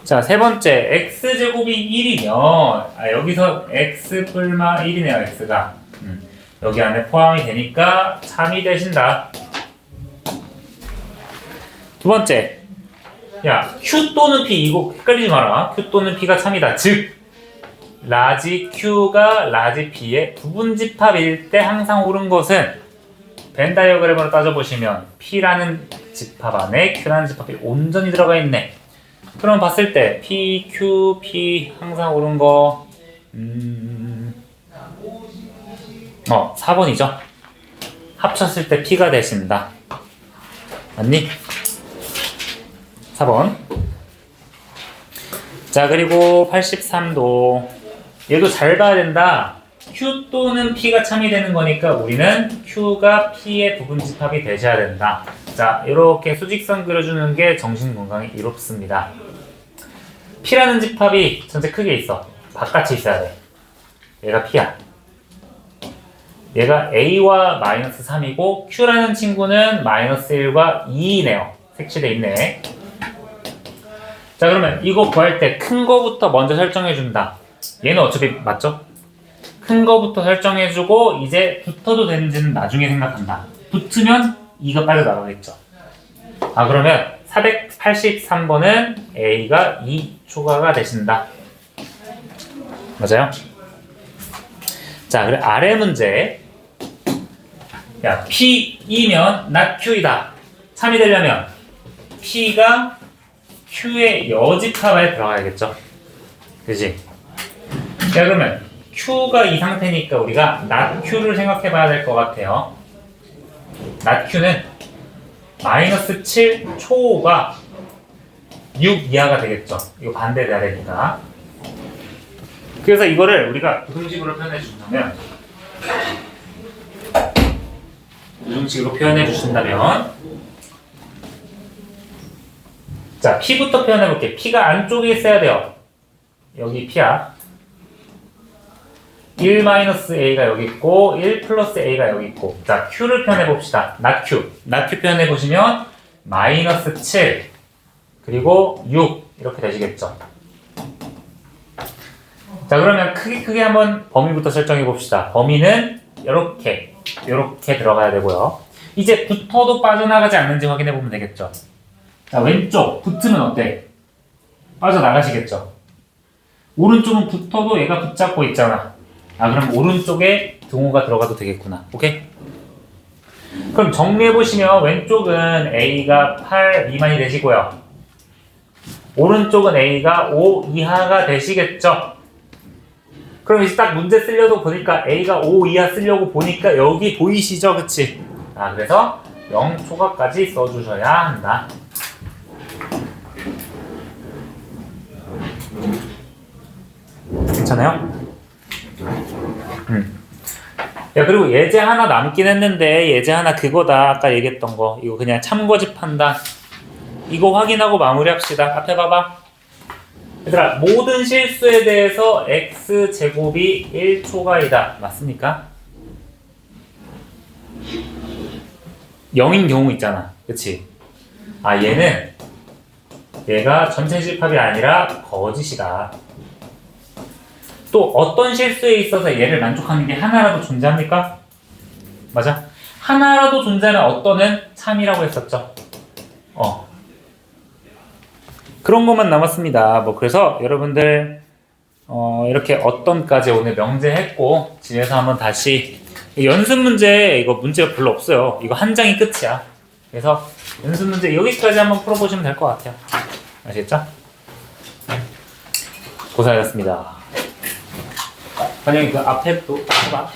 자, 세 번째 x제곱이 1이면 여기서 x 뿔마 1이네요. x가 여기 안에 포함이 되니까 참이 되신다. 두 번째, 야, q 또는 p, 이거 헷갈리지 마라. q 또는 p가 참이다. 즉 라지 q가 라지 p의 부분집합일 때 항상 옳은 것은 벤 다이어그램으로 따져보시면 p라는 집합 안에 q라는 집합이 온전히 들어가 있네. 그럼 봤을 때 p, q, p 항상 옳은 거 4번이죠. 합쳤을 때 p가 되신다. 맞니? 4번. 자, 그리고 83도 얘도 잘 봐야 된다. q 또는 p가 참이 되는 거니까 우리는 q가 p의 부분집합이 되셔야 된다. 자, 이렇게 수직선 그려주는 게 정신건강에 이롭습니다. p라는 집합이 전체 크게 있어. 바깥에 있어야 돼. 얘가 p야. 얘가 a와 마이너스 3이고 q라는 친구는 마이너스 1과 2네요. 색칠돼 있네. 자, 그러면 이거 구할 때 큰 거부터 먼저 설정해준다. 얘는 어차피 맞죠? 큰 거부터 설정해주고 이제 붙어도 되는지는 나중에 생각한다. 붙으면 2가 빠져나가겠죠. 그러면 483번은 A가 2 초과가 되신다. 맞아요? 자, 그리고 아래 문제. 야, P이면 not Q이다. 참이 되려면 P가 Q의 여집합에 들어가야겠죠. 그지? 자, 그러면 Q가 이 상태니까 우리가 not Q를 생각해 봐야 될 것 같아요. not Q는 마이너스 7 초가 6 이하가 되겠죠. 이거 반대돼야 되니까. 그래서 이거를 우리가 부등식으로 표현해 주신다면, 부등식으로 표현해 주신다면, 자, P부터 표현해 볼게. P가 안쪽에 있어야 돼요. 여기 P야. 1-A가 여기 있고 1+A가 여기 있고. 자, Q를 표현해 봅시다. not Q. not Q 표현해 보시면 마이너스 7 그리고 6 이렇게 되시겠죠. 자, 그러면 크게 한번 범위부터 설정해 봅시다. 범위는 이렇게 들어가야 되고요. 이제 붙어도 빠져나가지 않는지 확인해 보면 되겠죠. 자, 왼쪽 붙으면 어때? 빠져나가시겠죠. 오른쪽은 붙어도 얘가 붙잡고 있잖아. 그럼 오른쪽에 등호가 들어가도 되겠구나. 오케이? 그럼 정리해보시면 왼쪽은 A가 8 미만이 되시고요. 오른쪽은 A가 5 이하가 되시겠죠? 그럼 이제 딱 문제 쓰려고 보니까 A가 5 이하 쓰려고 보니까 여기 보이시죠? 그치? 그래서 0 초과까지 써주셔야 한다. 괜찮아요? 야, 그리고 예제 하나 남긴 했는데 예제 하나 그거다. 아까 얘기했던 거. 이거 그냥 참거짓 판단. 이거 확인하고 마무리합시다. 앞에 봐봐. 얘들아, 모든 실수에 대해서 x제곱이 1초가이다. 맞습니까? 0인 경우 있잖아. 그치? 아, 얘가 전체 집합이 아니라 거짓이다. 또 어떤 실수에 있어서 얘를 만족하는 게 하나라도 존재합니까? 맞아? 하나라도 존재하는 어떤은 참이라고 했었죠. 그런 것만 남았습니다. 뭐 그래서 여러분들 이렇게 어떤까지 오늘 명제했고 집에서 한번 다시 연습 문제 이거 문제가 별로 없어요. 이거 한 장이 끝이야. 그래서 연습 문제 여기까지 한번 풀어보시면 될 것 같아요. 아시겠죠? 고생하셨습니다. 관장님 그 앞에 또 해봐.